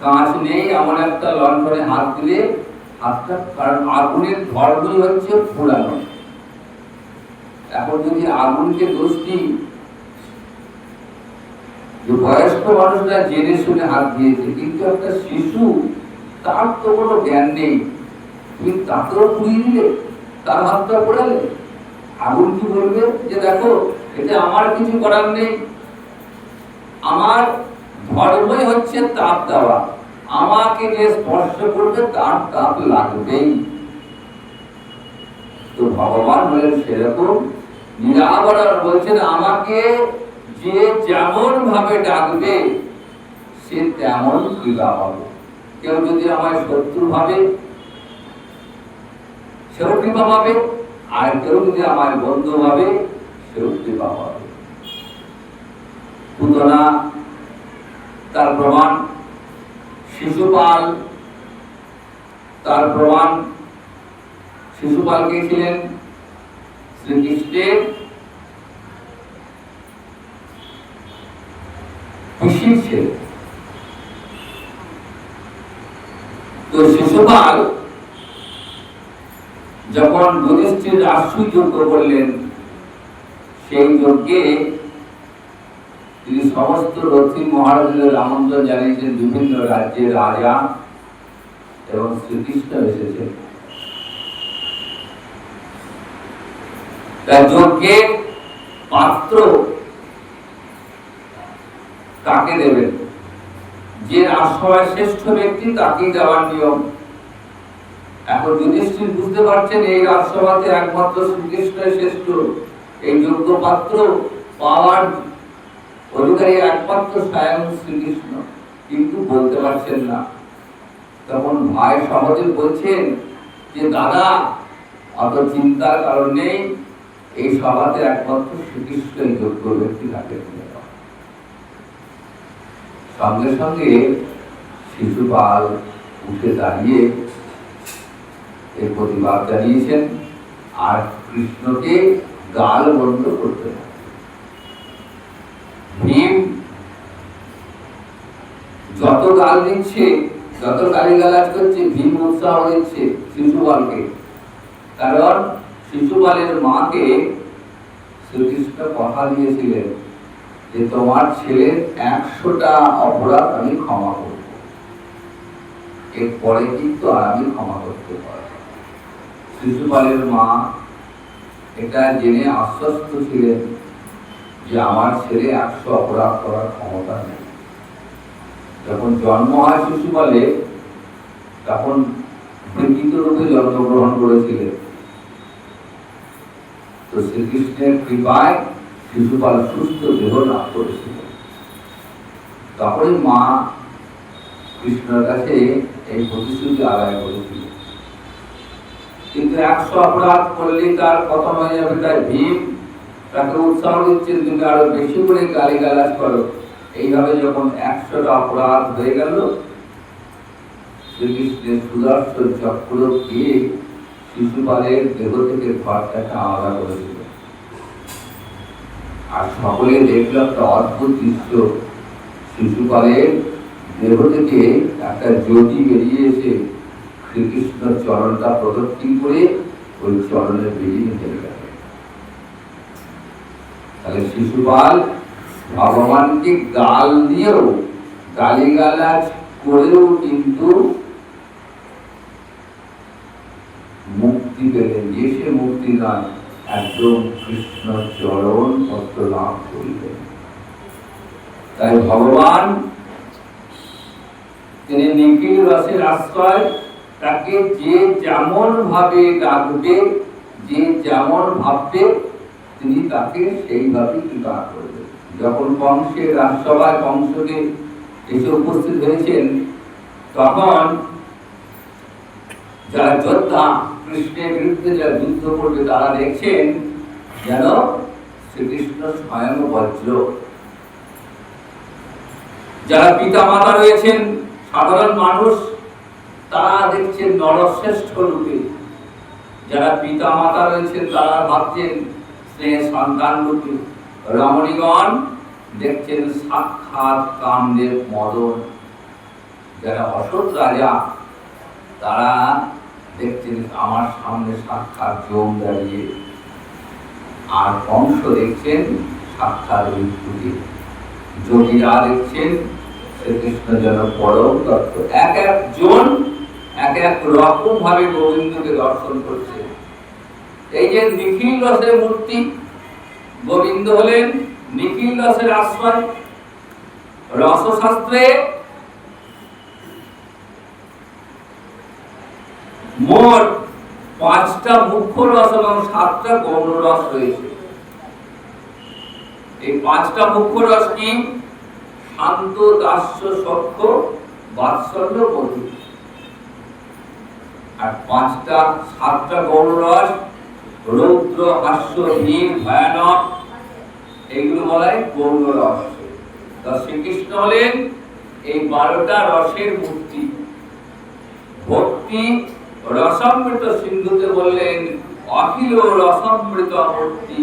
কাঁচ নেই এমন একটা লণ্ঠনে হাত দিলে হাতটা, কারণ আগুনের ধর্মই হচ্ছে পোড়ানো। এখন যদি আগুনকে দোষ দিই, যে বয়স্ক মানুষরা জেনে শুনে হাত দিয়েছে, কিন্তু একটা শিশু, তার তো কোনো জ্ঞান নেই, তুমি তাকেও পুড়িয়ে দিলে, তার হাতটা পোড়ালে। আগুন কি বলবে যে দেখো, এটা আমার কিছু করার নেই, আমার ধর্মই হচ্ছে তাপ দেওয়া, আমাকে যে স্পর্শ করবে তার তাপ লাগবেই। তো ভগবান হলেন সেরকম নিরাবরণ। বলছেন, আমাকে যে যেমন ভাবে ডাকবে সে তেমন কৃপা পাবে। কেউ যদি আমায় শত্রু ভাবে সেও কৃপা পাবে, আর কেউ যদি আমায় বন্ধু ভাবে সেও কৃপা পাবে। পুতনা তার প্রমাণ, শিশুপাল তার প্রমাণ। শিশুপাল কে ছিলেন? শ্রীকৃষ্ণের পিসির ছেলে। তো শিশুপাল যখন যুধিষ্ঠির রাষ্ট্রীয় যজ্ঞ করলেন, সেই যজ্ঞে তিনি সমস্ত রথী মহারাজদের আমন্ত্রণ জানিয়েছেন। বিভিন্ন রাজ্যের রাজা এবং শ্রীকৃষ্ণ এসেছেন। যজ্ঞের পাত্র কাকে দেবেন? যে রাজসভায় শ্রেষ্ঠ ব্যক্তি তাকেই দেওয়ার নিয়ম। এখন যুধিষ্ঠির বুঝতে পারছেন এই রাজসভাতে একমাত্র শ্রীকৃষ্ণই শ্রেষ্ঠ, এই যোগ্য পাত্র পাওয়ার অধিকারী একমাত্র স্বয়ং শ্রীকৃষ্ণ, কিন্তু বলতে পারছেন না। তখন ভাই সহদেব বলছেন যে দাদা, অত চিন্তার কারণ নেই, এই সভাতে একমাত্র শ্রীকৃষ্ণই যোগ্য ব্যক্তি, তাকে সঙ্গে সঙ্গে শিশুপাল উঠে দাঁড়িয়ে এই প্রতিবাদ জানিয়েছেন আর কৃষ্ণকে গাল বন্ধ করতে হবে। ভীম যত গাল দিচ্ছে, যত গালিগালাজ করছে, ভীম উৎসাহ দিচ্ছে শিশুপালকে। কারণ শিশুপালের মাকে শ্রীকৃষ্ণ কথা দিয়েছিলেন যে তোমার ছেলের 100টা অপরাধ আমি ক্ষমা করব, এরপরে কিন্তু আমি ক্ষমা করতে পারব। শিশুপালের মা এটা জেনে আশ্বস্ত ছিলেন যে আমার ছেলে 100 অপরাধ করার ক্ষমতা নেই। যখন জন্ম হয় শিশুপালে, তখন বিকৃত রূপে জন্মগ্রহণ করেছিলেন। তো শ্রীকৃষ্ণের কৃপায় শিশুপাল সুস্থ দেহ লাভ করেছিল। তখনই মা কৃষ্ণের কাছে এই প্রতিশ্রুতি আদায় করেছিল। কিন্তু 100 অপরাধ করলে তার পতন হয়ে যাবে, তাই ভীম তাকে উৎসাহ দিচ্ছেন তুমি আরো বেশি করে গালিগালাজ করো। এইভাবে যখন 100টা অপরাধ হয়ে গেল, শ্রীকৃষ্ণের সুদর্শন চক্র দিয়ে শিশুপালের দেহ থেকে ঘরটাকে আলাদা করেছিল। আর সকলে দেখল একটা অদ্ভুত দৃশ্য, শিশুপালের দেহ থেকে একটা জ্যোতি বেরিয়ে এসে শ্রীকৃষ্ণ চরণটা প্রদক্ষিণ করে ওই চরণের বেরিয়ে চলে গেল। তাহলে শিশুপাল ভগবানকে গাল দিয়েও, গালিগালাজ করেও কিন্তু মুক্তি পেলেন। যে সে মুক্তি নয়, একদম কৃষ্ণ চরণ পত্র লাভ করিলেন। তাই ভগবান তিনি নিখিল রসের আশ্রয়, তাকে যে যেমন ভাবে ডাকবে, যে যেমন ভাববে, তিনি তাকে সেইভাবে কৃপা করবেন। যখন কংসের রাজসভায় কংসকে এসে উপস্থিত হয়েছেন, তখন যারা যোদ্ধা কৃষ্ণের বিরুদ্ধে যারা যুদ্ধ করবে, তারা দেখছেন যেন শ্রীকৃষ্ণ স্বয়ং বজ্র। যারা পিতা মাতা রয়েছেন, সাধারণ মানুষ, তারা দেখছেন নরশ্রেষ্ঠ রূপে। যারা পিতা মাতা রয়েছেন, তারা ভাবছেন স্নেহ সন্তান রূপে। রমণীগণ দেখছেন সাক্ষাৎ কামদেব মদন। যারা অসৎ রাজা, তারা দেখছেন আমার সামনে সাক্ষাৎ যম দাঁড়িয়ে। আর কংস দেখছেন সাক্ষাৎ বিষ্ণুকে। যোগীরা দেখছেন শ্রীকৃষ্ণ যেন পরম তত্ত্ব। এক একজন এক এক রকম ভাবে গোবিন্দকে দর্শন করছে। এই যে নিখিল রসের মূর্তি, গোবিন্দ হলেন নিখিল রসের আশ্রয়। রসশাস্ত্রে মোট 5টা মুখ্য রস এবং 7টা গৌণ রস রয়েছে। এই 5টা মুখ্য রস কি? শান্ত, দাস্য, সখ্য, বাৎসল্য, মধু। আর 7টা গৌণ রস রৌদ্র, হাস্য, নীল, ভয়ানক, এইগুলো বলা হয় গৌণ রস। শ্রীকৃষ্ণ হলেন এই 12টা রসের মূর্তি। ভক্তি রসামৃত সিন্ধুতে বললেন অখিল রসামৃত মূর্তি।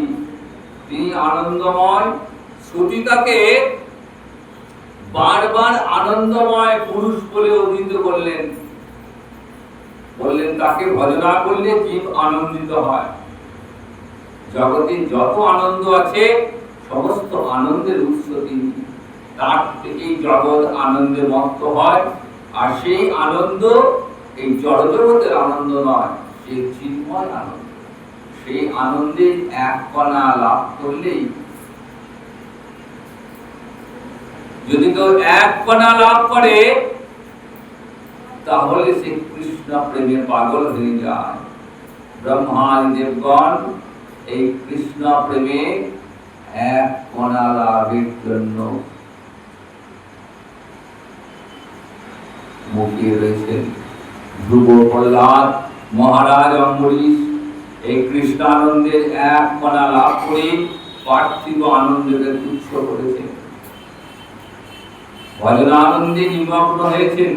তিনি আনন্দময়। শ্রুতি তাকে বারবার আনন্দময় পুরুষ বলে অভিহিত করলেন। বললেন তাকে ভজনা করলে জীব আনন্দিত হয়। জগতে যত আনন্দ আছে, সমস্ত আনন্দের উৎস তিনি। তার থেকেই জগৎ আনন্দে মত্ত হয়। আর সেই আনন্দ এই জড়জগতের আনন্দ নয়, সে চিন্ময় আনন্দ। সেই আনন্দে এক কণা লাভ করলেই, যদি কেউ এক কণা লাভ করে, তাহলে সে কৃষ্ণ প্রেমে পাগল হয়ে যায়। ব্রহ্মাদি দেবগণ এই কৃষ্ণ প্রেমে এক কণা লাভের জন্য মুখিয়ে রয়েছেন। ধ্রুব, প্রহ্লাদ, মহারাজ অম্বরীশ এই কৃষ্ণানন্দের এক কণা লাভ করে পার্থিব আনন্দকে তুচ্ছ করেছেন। ভজনানন্দে নিমগ্ন হয়েছেন।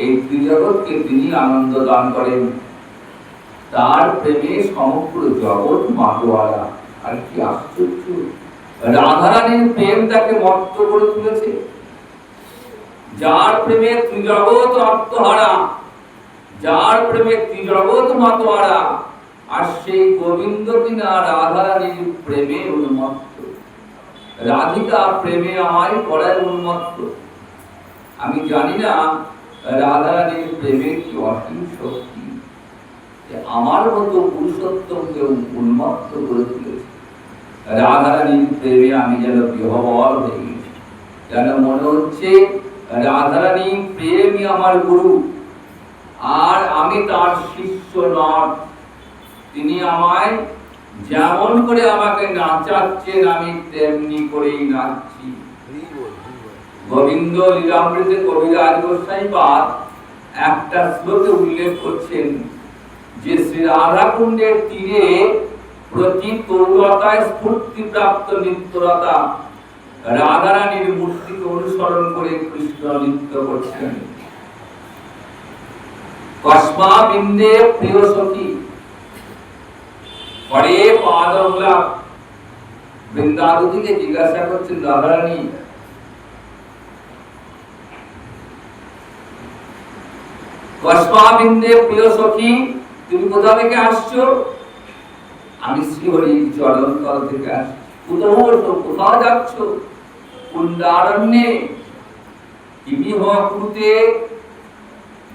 এই ত্রিজগৎকে তিনি আনন্দ দান করেন। তার প্রেমে সমগ্র জগৎ মাতোয়ারা। আর কি আশ্চর্য, রাধারানীর প্রেম তাকে মত্ত করে তুলেছে। যার প্রেমে ত্রিজগৎ আত্মহারা, যার প্রেমে ত্রিজগৎ মাতোয়ারা, আর সেই গোবিন্দ কিনা রাধারানীর প্রেমে উন্মত্ত। রাধিকা প্রেমে আমায় করায় উন্মত্ত। আমি জানি না রাধারানীর প্রেমে কি অসীম শক্তি, আমার মতো পুরুষোত্তমকে উন্মত্ত করে তুলেছে। রাধারানীর প্রেমে আমি যেন বিহ্বল হয়ে গেছি, যেন মনে হচ্ছে রাধারানী প্রেমই আমার গুরু, আর আমি তার শিষ্য নয়। তিনি আমায় যেমন করে আমাকে নাচাচ্ছেন, আমি তেমনি করেই নাচছি। গোবিন্দ লীলামৃতে কবিরাজ গোস্বামী পাদ একটা শ্লোকে উল্লেখ করছেন যে শ্রী রাধাকুণ্ডের তীরে প্রতি তরুলতায় স্ফূর্তিপ্রাপ্ত নিত্যরতা রাধারানীর মূর্তিকে অনুসরণ করে কৃষ্ণ নৃত্য করছেন। কসমা বিন্দে প্রিয় সখী পরে পাদলা, বৃন্দাবতীকে জিজ্ঞাসা করছেন, রাধারানী কসমা বিন্দে প্রিয় সখী তুমি কোথা থেকে আসছো? আমি শ্রীহরির চরণ তল থেকে আসছি। কোথাও যাচ্ছ? কুন্দারণ্যে কিমিহ কুরুতে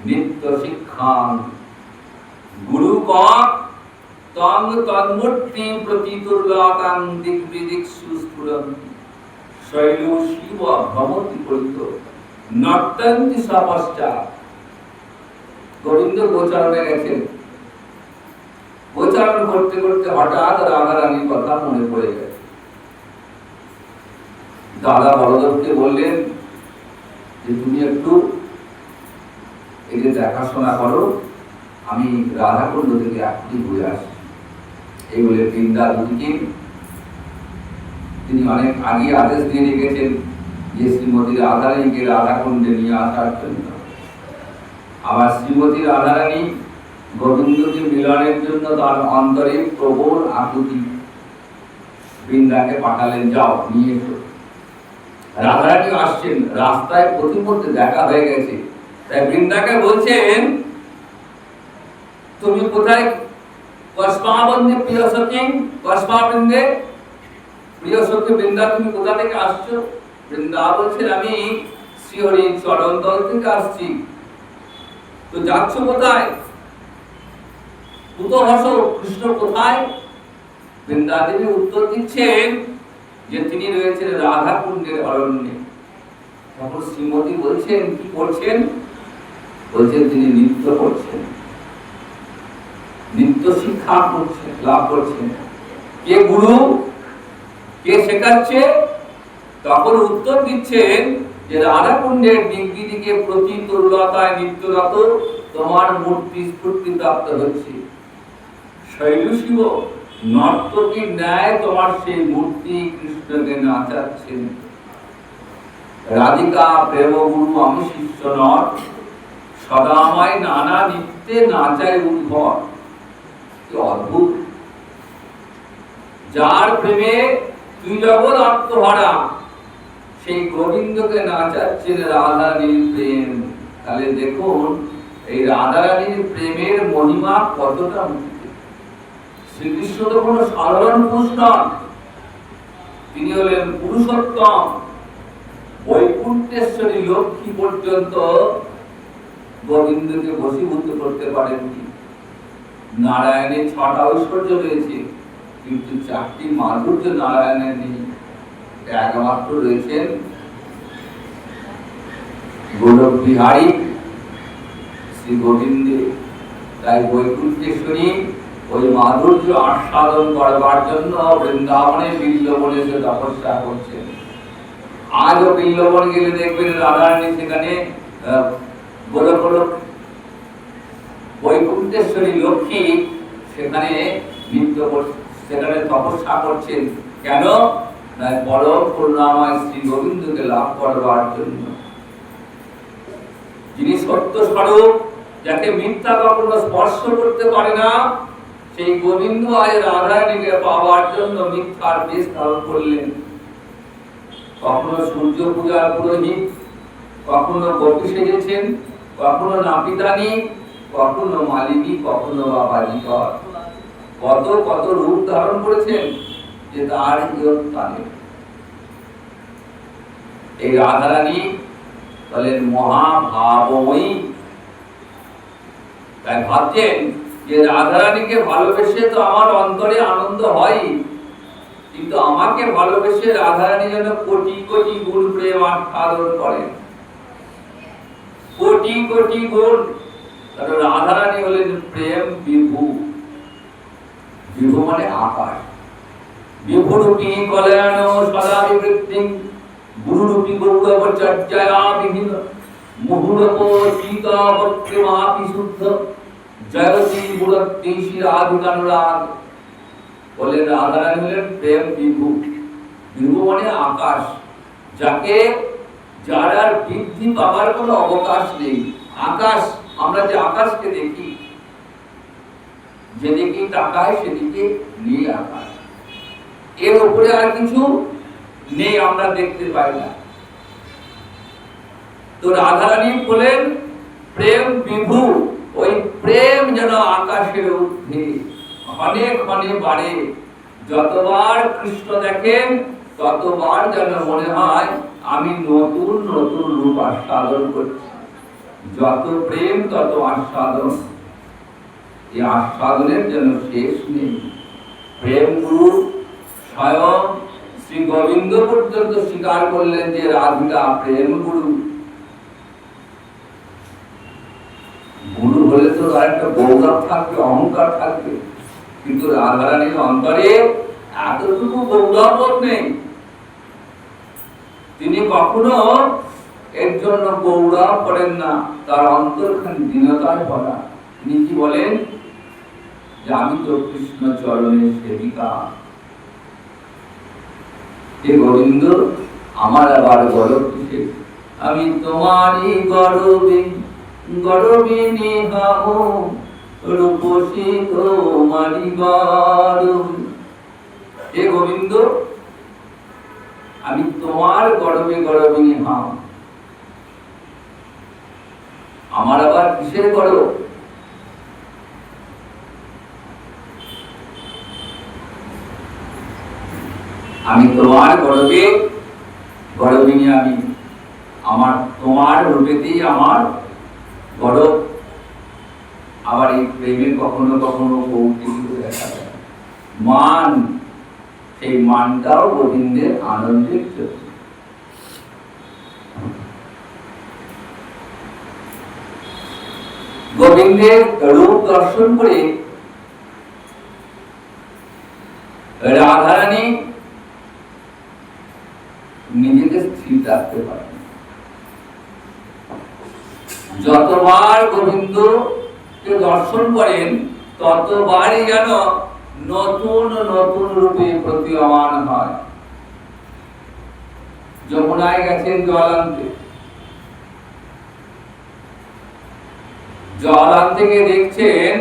নিত্য শিক্ষাং গুরু কক তং তন্মূর্তি প্রতিতুর্গাতাং দিগ্বিদিক্ষু স্ফুরন্তি শৈল শিব ভ্রমতি করিত নর্তন্তি সপশ্চাৎ। গোবিন্দ গোচারণে গেছেন, গোচারণ করতে করতে হঠাৎ রাধারানীর কথা মনে পড়ে গেছে। দাদা বলদেবকে বললেন যে তুমি একটু এদের দেখাশোনা করো, আমি রাধাকুণ্ড থেকে এখনই ঘুরে আসি। এই বলে বৃন্দাবতীকে তিনি অনেক আগে আদেশ দিয়ে রেখেছেন যে শ্রীমতী রাধারানীকে রাধাকুণ্ডে নিয়ে আসার জন্য। আবার শ্রীমতী রাধারানী গোবিন্দকে মিলনের জন্য তার অন্তরে প্রবল আকুতি বৃন্দাকে পাঠালেন, যাও নিয়ে এসো। রাধারানী আসছেন, রাস্তায় প্রতিমধ্যে দেখা হয়ে গেছে, তাই বৃন্দাকে বলছেন, তুমি কোথায়? কসমা-বন্দে প্রিয় সখী, কসমা-বন্দে প্রিয় সখী বৃন্দা, তুমি কোথা থেকে আসছো? বৃন্দা বলছেন, আমি শ্রীহরির চরণ তল থেকে আসছি। তো যাচ্ছ কোথায়? কুতো হস, কৃষ্ণ কোথায়? বৃন্দা দেবী উত্তর দিচ্ছেন যে তিনি রয়েছেন রাধা কুণ্ডের অরণ্যে। তখন শ্রীমতী বলছেন, কি করছেন? বলছেন তিনি নৃত্য করছেন, নৃত্য শিক্ষা করছেন, লাভ করছেন। কে গুরু, কে শেখাচ্ছে? তখন উত্তর দিচ্ছেন যে রাধা কুণ্ডের দিকে প্রতি তরুলতায় নিত্যরত তোমার মূর্তি স্ফূর্তি প্রাপ্ত হচ্ছে। শৈল শিব নর্তকীর ন্যায় তোমার সেই মূর্তি কৃষ্ণকে নাচাচ্ছেন। রাধিকা প্রেম গুরু আমি শিষ্য নর, সদা আমায় নানা নৃত্যে নাচায় উদ্ভট। কি অদ্ভুত! যার প্রেমে তুই জগৎ আত্মহারা, সেই গোবিন্দকে নাচাচ্ছেন রাধারানীর প্রেম। তাহলে দেখুন এই রাধারানীর প্রেমের মহিমা কতটা। শ্রীকৃষ্ণ তো কোনো সাধারণ পুরুষ নন, তিনি হলেন পুরুষোত্তম। বৈকুণ্ঠেশ্বরী লক্ষ্মী পর্যন্ত গোবিন্দকে বশীভূত করতে পারেননি। নারায়ণের 6টা ঐশ্বর্য রয়েছে, কিন্তু 4টি মাধুর্য নারায়ণের নেই। একমাত্র রয়েছেন গোলক বিহারী শ্রী গোবিন্দে। তাই বৈকুণ্ঠেশ্বরী ওই মাধুর্য আস্বাদন করবার জন্য বৃন্দাবনে বিল্লবনে এসে তপস্যা করছেন। আজও বিল্লবন গেলে দেখবেন রাধারানী সেখানে গোলক বৈকুণ্ঠেশ্বরী লক্ষ্মী সেখানে নৃত্য করছেন, সেখানে তপস্যা করছেন। কেন? পরম করুণাময় শ্রী গোবিন্দকে লাভ করবার জন্য। যিনি সত্য স্বরূপ যাকে মিথ্যা কখনো স্পর্শ করতে পারে না, সেই গোবিন্দ আজ রাধারানীকে পাওয়ার জন্য মিথ্যার বেশ ধারণ করলেন। কখনো সূর্য পূজার পুরোহিত, কখনো গোপী সেজেছেন, কখনো নাপিতানি, কখনো মালিনী, কখনো বাবাজিকর, কত কত রূপ ধারণ করেছেন যে তার ইয়ত্তানে। এই রাধারানী বলেন মহাভাবময়ী। তাই ভাবছেন যে রাধারানীকে ভালোবেসে তো আমার অন্তরে আনন্দ হয়, কিন্তু আমাকে ভালোবেসে রাধারানী যেন কোটি কোটি গুণ প্রেম আস্বাদন করেন, কোটি কোটি গুণ। কারণ রাধারানী হলেন প্রেম বিভু। বিভু মানে আকাশ। বিভুরূপী কল্যাণ সদা বিবৃত্তি গুরুরূপী গৌরবচর্যায়া বিভিন্ন মুহুরপ সীতা বক্রেমাপি শুদ্ধ জয়তী গুরত্তি শিরাধিকানুরাগ। বলেন রাধারানী হলেন প্রেম বিভু। বিভু মানে আকাশ, যাকে যার আর বৃদ্ধি পাবার কোনো অবকাশ নেই। আকাশ, আমরা যে আকাশকে দেখি, যেদিকে তাকায় সেদিকে নীল আকাশ, এর উপরে আর কিছু নেই, আমরা দেখতে পাই না। তো রাধারানী বলেন প্রেম বিভু। ওই প্রেম যেন আকাশের ঊর্ধ্বে ক্ষণে ক্ষণে বাড়ে। যতবার কৃষ্ণ দেখেন ততবার যেন মনে হয় আমি নতুন নতুন রূপ আস্বাদন করছি। যত প্রেম তত আস্বাদন, এই আস্বাদনের যেন শেষ নেই। প্রেম গুরু স্বয়ং শ্রী গোবিন্দ পর্যন্ত স্বীকার করলেন যে রাধিকা প্রেম গুরু। গুরু হলে তো তার একটা গৌরব থাকবে, অহংকার থাকবে, কিন্তু রাধারানীর অন্তরে এতটুকু গৌরব নেই। তিনি কখনো এর জন্য গৌরব করেন না, তার অন্তরখানি দীনতায় ভরা। তিনি কি বলেন যে আমি তো কৃষ্ণ চরণের সেবিকা। হে গোবিন্দ, আমার আবার গরব কিসে? আমি তোমারই গরবে গরবিনী হব, রূপসী তোমারই গরব। হে গোবিন্দ, আমি তোমার গরবে গরবিনী হব, আমার আবার কিসের গরব? আমি তোমার গরবে গরবিনী, আমি আমার তোমার রূপেতেই আমার গরব। আবার এই প্রেমে কখনো কখনো কৌতুক দেখা যায়, মান, সেই মানটাও গোবিন্দের আনন্দের জন্য। গোবিন্দের রূপ দর্শন করে রাধারানী নিজেকে স্থির রাখতে পারেন। যতবার গোবিন্দকে দর্শন করেন ততবারই যেন নতুন নতুন রূপে প্রতীয়মান হয়। যমুনায় গেছেন জল আনতে, জল আনতে গিয়ে দেখছেন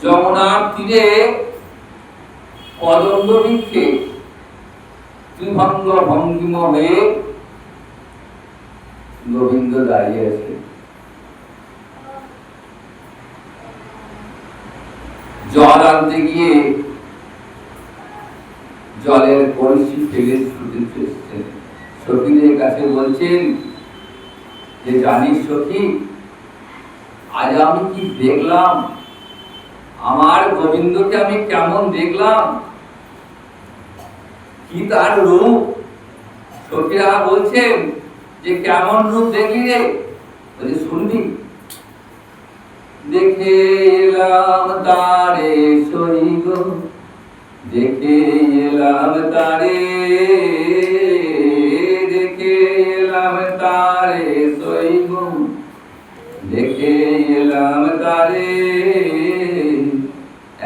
যমুনার তীরে কদম্ব বৃক্ষে ত্রিভঙ্গ ভঙ্গিম হয়ে গোবিন্দ দাঁড়িয়ে আছে। জল আনতে গিয়ে জলের কলসি ফেলে ছুটে এসেছেন, সখীদের কাছে বলছেন যে জানিস সখী, আজ আমি কি দেখলাম, আমার গোবিন্দকে আমি কেমন দেখলাম, কি তার রূপ। সখীরা বলছেন যে কেমন রূপ দেখলি রে? বলে শুনবি। দেখে এলাম তারে সইগ, দেখে এলাম তারে, দেখে এলাম তারে সইগ, দেখে এলাম তারে,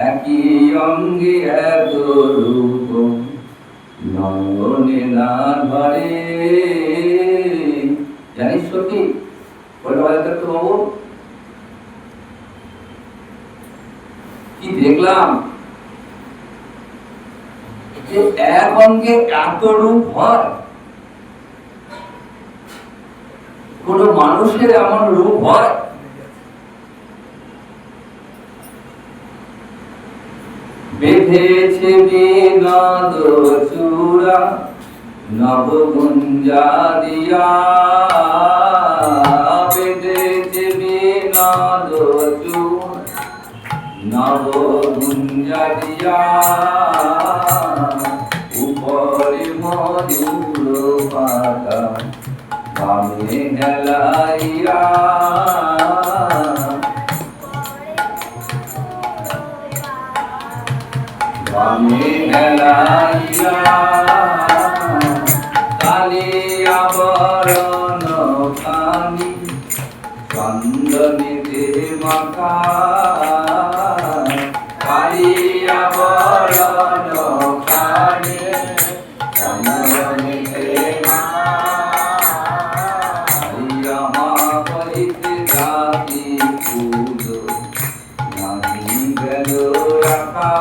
একই অঙ্গে এত রূপ নয়নে না ধরে। জানিস সখী, বলে বাবা, দেখলাম যে এক অঙ্গে এত রূপ হয়, কোন মানুষের এমন রূপ হয়? বেঁধেছে বিনোদ চূড়া নবগুঞ্জা দিয়া, বেঁধেছে বিনোদ চূড়া নবগুঞ্জা দিয়া, উপরে মধুর পাতা বামে হেলাইয়া, বামে হেলাইয়া, কালিয়া বরণ খানি চন্দনেতে মাখা, কালিয়া বরণ খানি চন্দনেতে মাখা, মা হইতে জাতি ফুল নাহি গেল রাখা,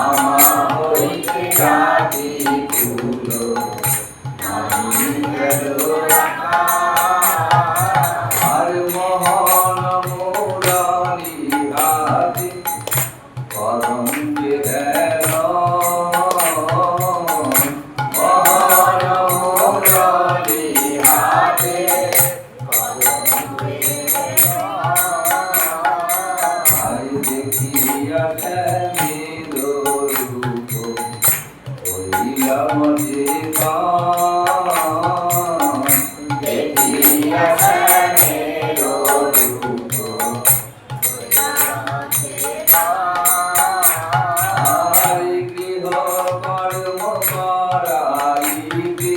আমার হইতে জাতি ফুল নাহি গেল রাখা, আর মোহন মুরারি হাতে কলঙ্কে হেল, মোহন মুরারি হাতে কলঙ্কে হেল, আই দেখিয়া শ্যামের রূপ হইলাম জীবন, দেখিয়া শ্যামের রূপ হইলাম জীবন, আর গৃহ কর্ম করাইবে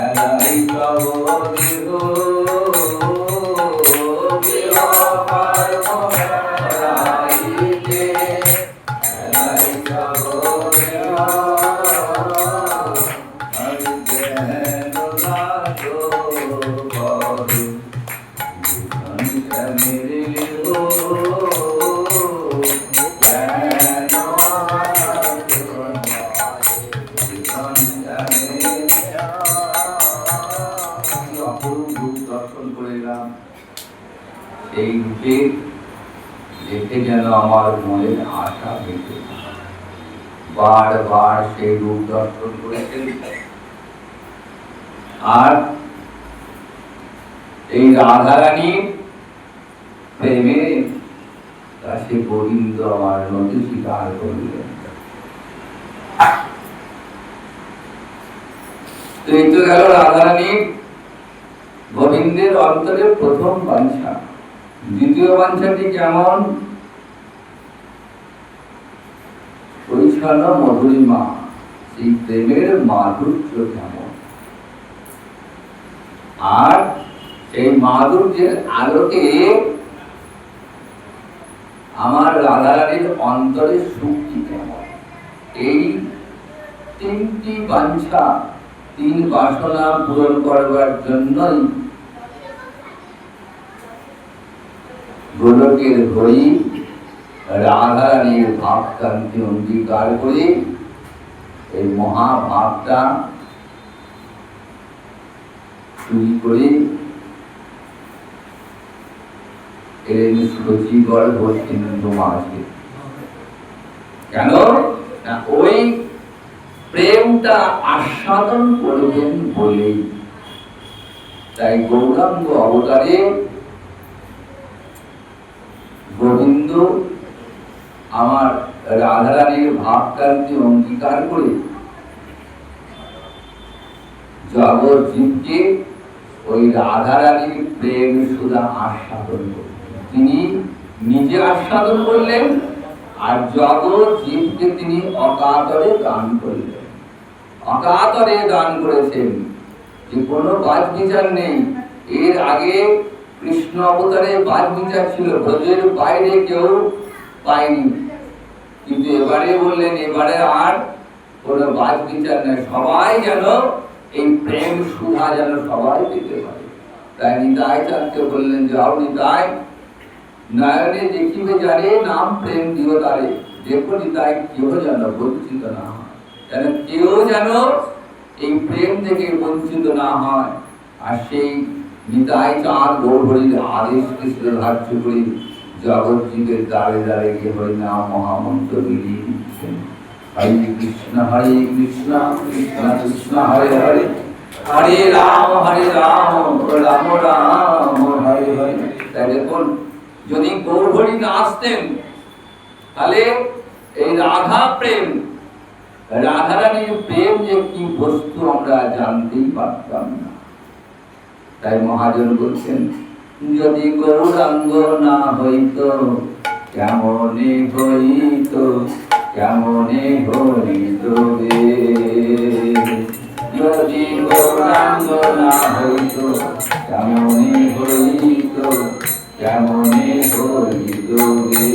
এলাই তব দেহ, গৃহ কর্ম করাইবে এলাই তব দেহ, আর যেন লাজ করে জীবন শ্যামের দেহ, যেন লাজ করে জীবন শ্যামের দেহ। কি অপরূপ রূপ দর্শন করিলাম, এই রূপে দেখে যেন আমার মনের আশা বেঁচে, বারবার সেই রূপ দর্শন করেছেন। আর এই রাধারানী প্রেমে কাছে গোবিন্দ আমার নদী স্বীকার করলেন। তো এই তো গেল রাধারানী গোবিন্দের অন্তরে প্রথম বাঞ্ছা। দ্বিতীয় বাঞ্ছাটি কেমন? পরিচ্ছন্ন মধুরিমা, সেই প্রেমের মাধুর্য কেমন, আর সেই মাধুর্যের আলোকে আমার রাধারানীর অন্তরে সুখী কেমন। এই তিনটি বাঞ্ছা, তিন বাসনা পূরণ করবার জন্যই গোলকের হরি রাধারানীর ভাবকান্তি অঙ্গীকার করে এই মহাভাবটা চুরি করে এলেন শচীগড় বসিন্দ্র মাঝে। কেন না, ওই প্রেমটা আস্বাদন করবেন বলেই। তাই গৌরাঙ্গ অবতারে গোবিন্দ আমার রাধারানীর ভাবকান্তি অঙ্গীকার করে জগৎ জীবকে ওই রাধারানীর প্রেম সুধা আস্বাদন করলেন। তিনি নিজে আস্বাদন করলেন, আর জগৎ জীবকে তিনি অকাতরে দান করলেন। অকাতরে দান করেছেন, যে কোনো বাদ বিচার নেই। এর আগে কৃষ্ণ অবতারে বাদ বিচার ছিল, ব্রজের বাইরে কেউ পায়নি, কিন্তু এবারে বললেন এবারে আর কোনো বাদ বিচার নেই, সবাই যেন এই প্রেম সুধা যেন সবাই পেতে পারে। তাই নিতাই চাঁদকে বললেন, যাও নিতাই, নয়নে দেখিবে যারে নাম প্রেম দিও তারে, দেখো নিতাই কেউ যেন বঞ্চিত না হয়। যেন কেউ যেন এই প্রেম থেকে বঞ্চিত না হয়। আর সেই নিতাই চাঁদ গৌরহরির আদেশকে শিরোধার্য করে জগৎ জীবের দ্বারে দ্বারে গিয়ে হরিনাম মহামন্ত্র বিলিয়ে দিচ্ছেন। হরে কৃষ্ণ কৃষ্ণ কৃষ্ণ হরে হরে, হরে রাম রাম রাম হরে হরে। তাই দেখুন, যদি গৌরহরি না আসতেন তাহলে এই রাধা প্রেম, রাধারানীর প্রেম যে কি বস্তু আমরা জানতেই পারতাম না। তাই মহাজন বলছেন, যদি গৌরাঙ্গ না হইত কেমনে হইত, কেমনে হইত রে। যদি গৌরাঙ্গ না হইত কেমনে হইত, কেমনে হইত রে।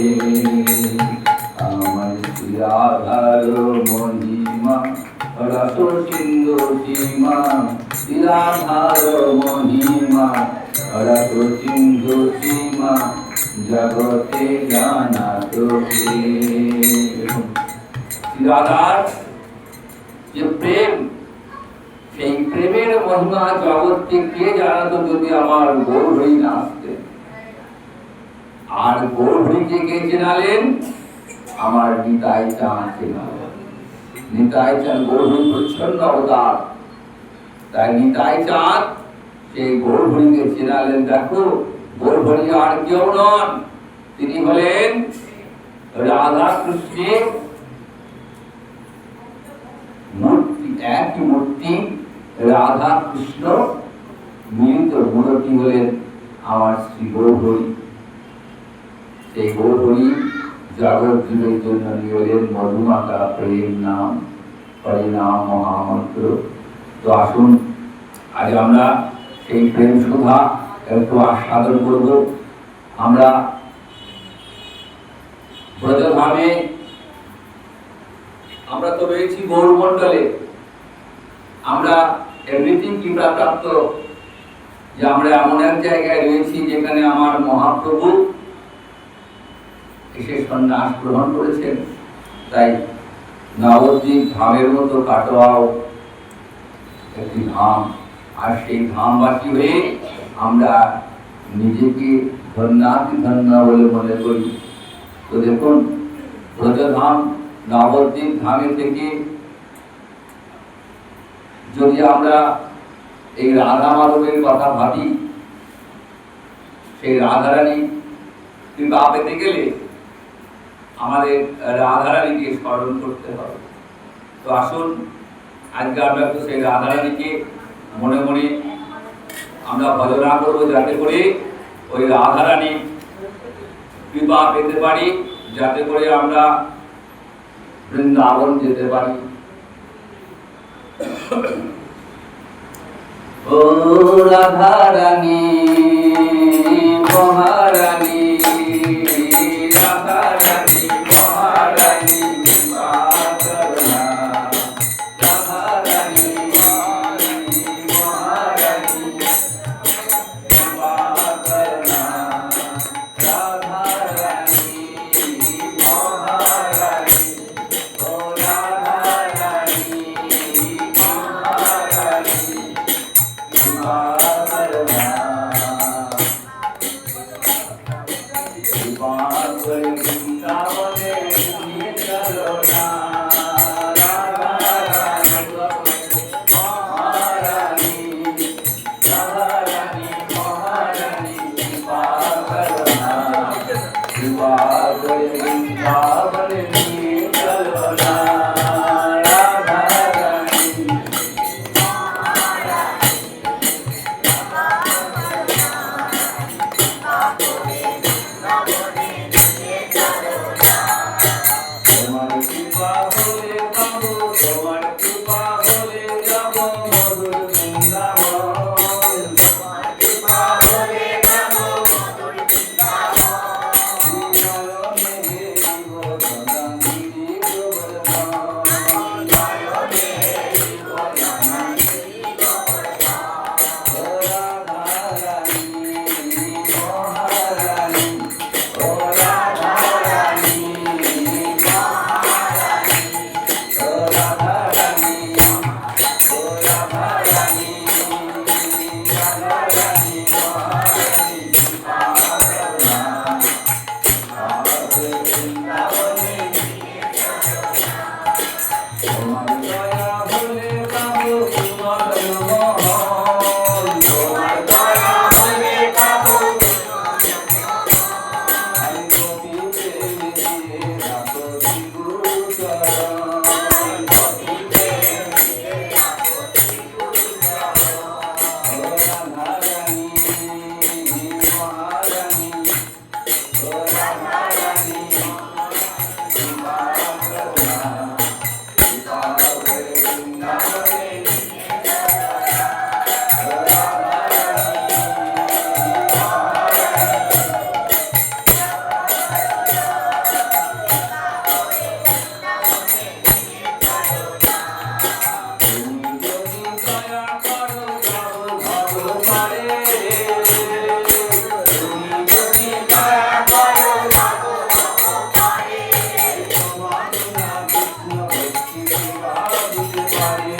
আমার রাধার মহিমা রস সিন্ধু সীমা, রাধার মহিমা রস সিন্ধু সীমা, জগতে জানা তো রাধার যে প্রেম, সেই প্রেমের মহিমা জগৎকে কে জানাতো যদি আমার গৌরহরি না আসতেন। আর গৌরহরিকে কে চেনালেন? আমার নিতাই চাঁদ চেনালেন। নিতাই চাঁদ গৌরহরি প্রচ্ছন্ন অবতার, তাই নিতাই চাঁদ সেই গৌরহরিকে চেনালেন। দেখো, গৌরহরি আর কেউ নন, তিনি হলেন রাধা কৃষ্ণের মূর্তি। একই মূর্তি, রাধা কৃষ্ণ মিলিত মূর্তি হলেন আমার শ্রী গৌরহরি। সেই গৌরহরি জগৎ জীবের জন্য নিয়ে এলেন মধুমাতা প্রেম নাম, হরিনাম মহামন্ত্র। তো আসুন আজ আমরা সেই প্রেম সুধা একটু আস্বাদন করব। আমরা ব্রজধামে, আমরা তো রয়েছি গৌরমণ্ডলে, আমরা এভরিথিং কৃপা প্রাপ্ত যে আমরা এমন এক জায়গায় রয়েছি যেখানে আমার মহাপ্রভু এসে সন্ন্যাস গ্রহণ করেছেন। তাই নবদ্বীপ ধামের মতো কাটোয়াও একটি ধাম। আর সেই ধামবাসী হয়ে আমরা নিজেকে ধন্যাতি ধন্য বলে মনে করি। তো দেখুন, ব্রজধাম নবদ্বীপ ধামে থেকে যদি আমরা এই রাধা মাধবের কথা ভাবি, সেই রাধারানী কৃপা পেতে গেলে আমাদের রাধারানীকে স্মরণ করতে হবে। তো আসুন আজকে আমরা একটু সেই রাধারানীকে মনে মনে আমরা ভজনা করবো, যাতে করে ওই রাধারানী কৃপা পেতে পারি, যাতে করে আমরা বৃন্দাবন যেতে পারি। ও রাধারানী মহারানী, রাধারানী মহারানী কৃপা করুণা, রাধারানী মহারানী মহারানী কৃপা করুণা, রাধারানী মহারানী, ও রাধারানী মহারানী কৃপা করুণা। হরে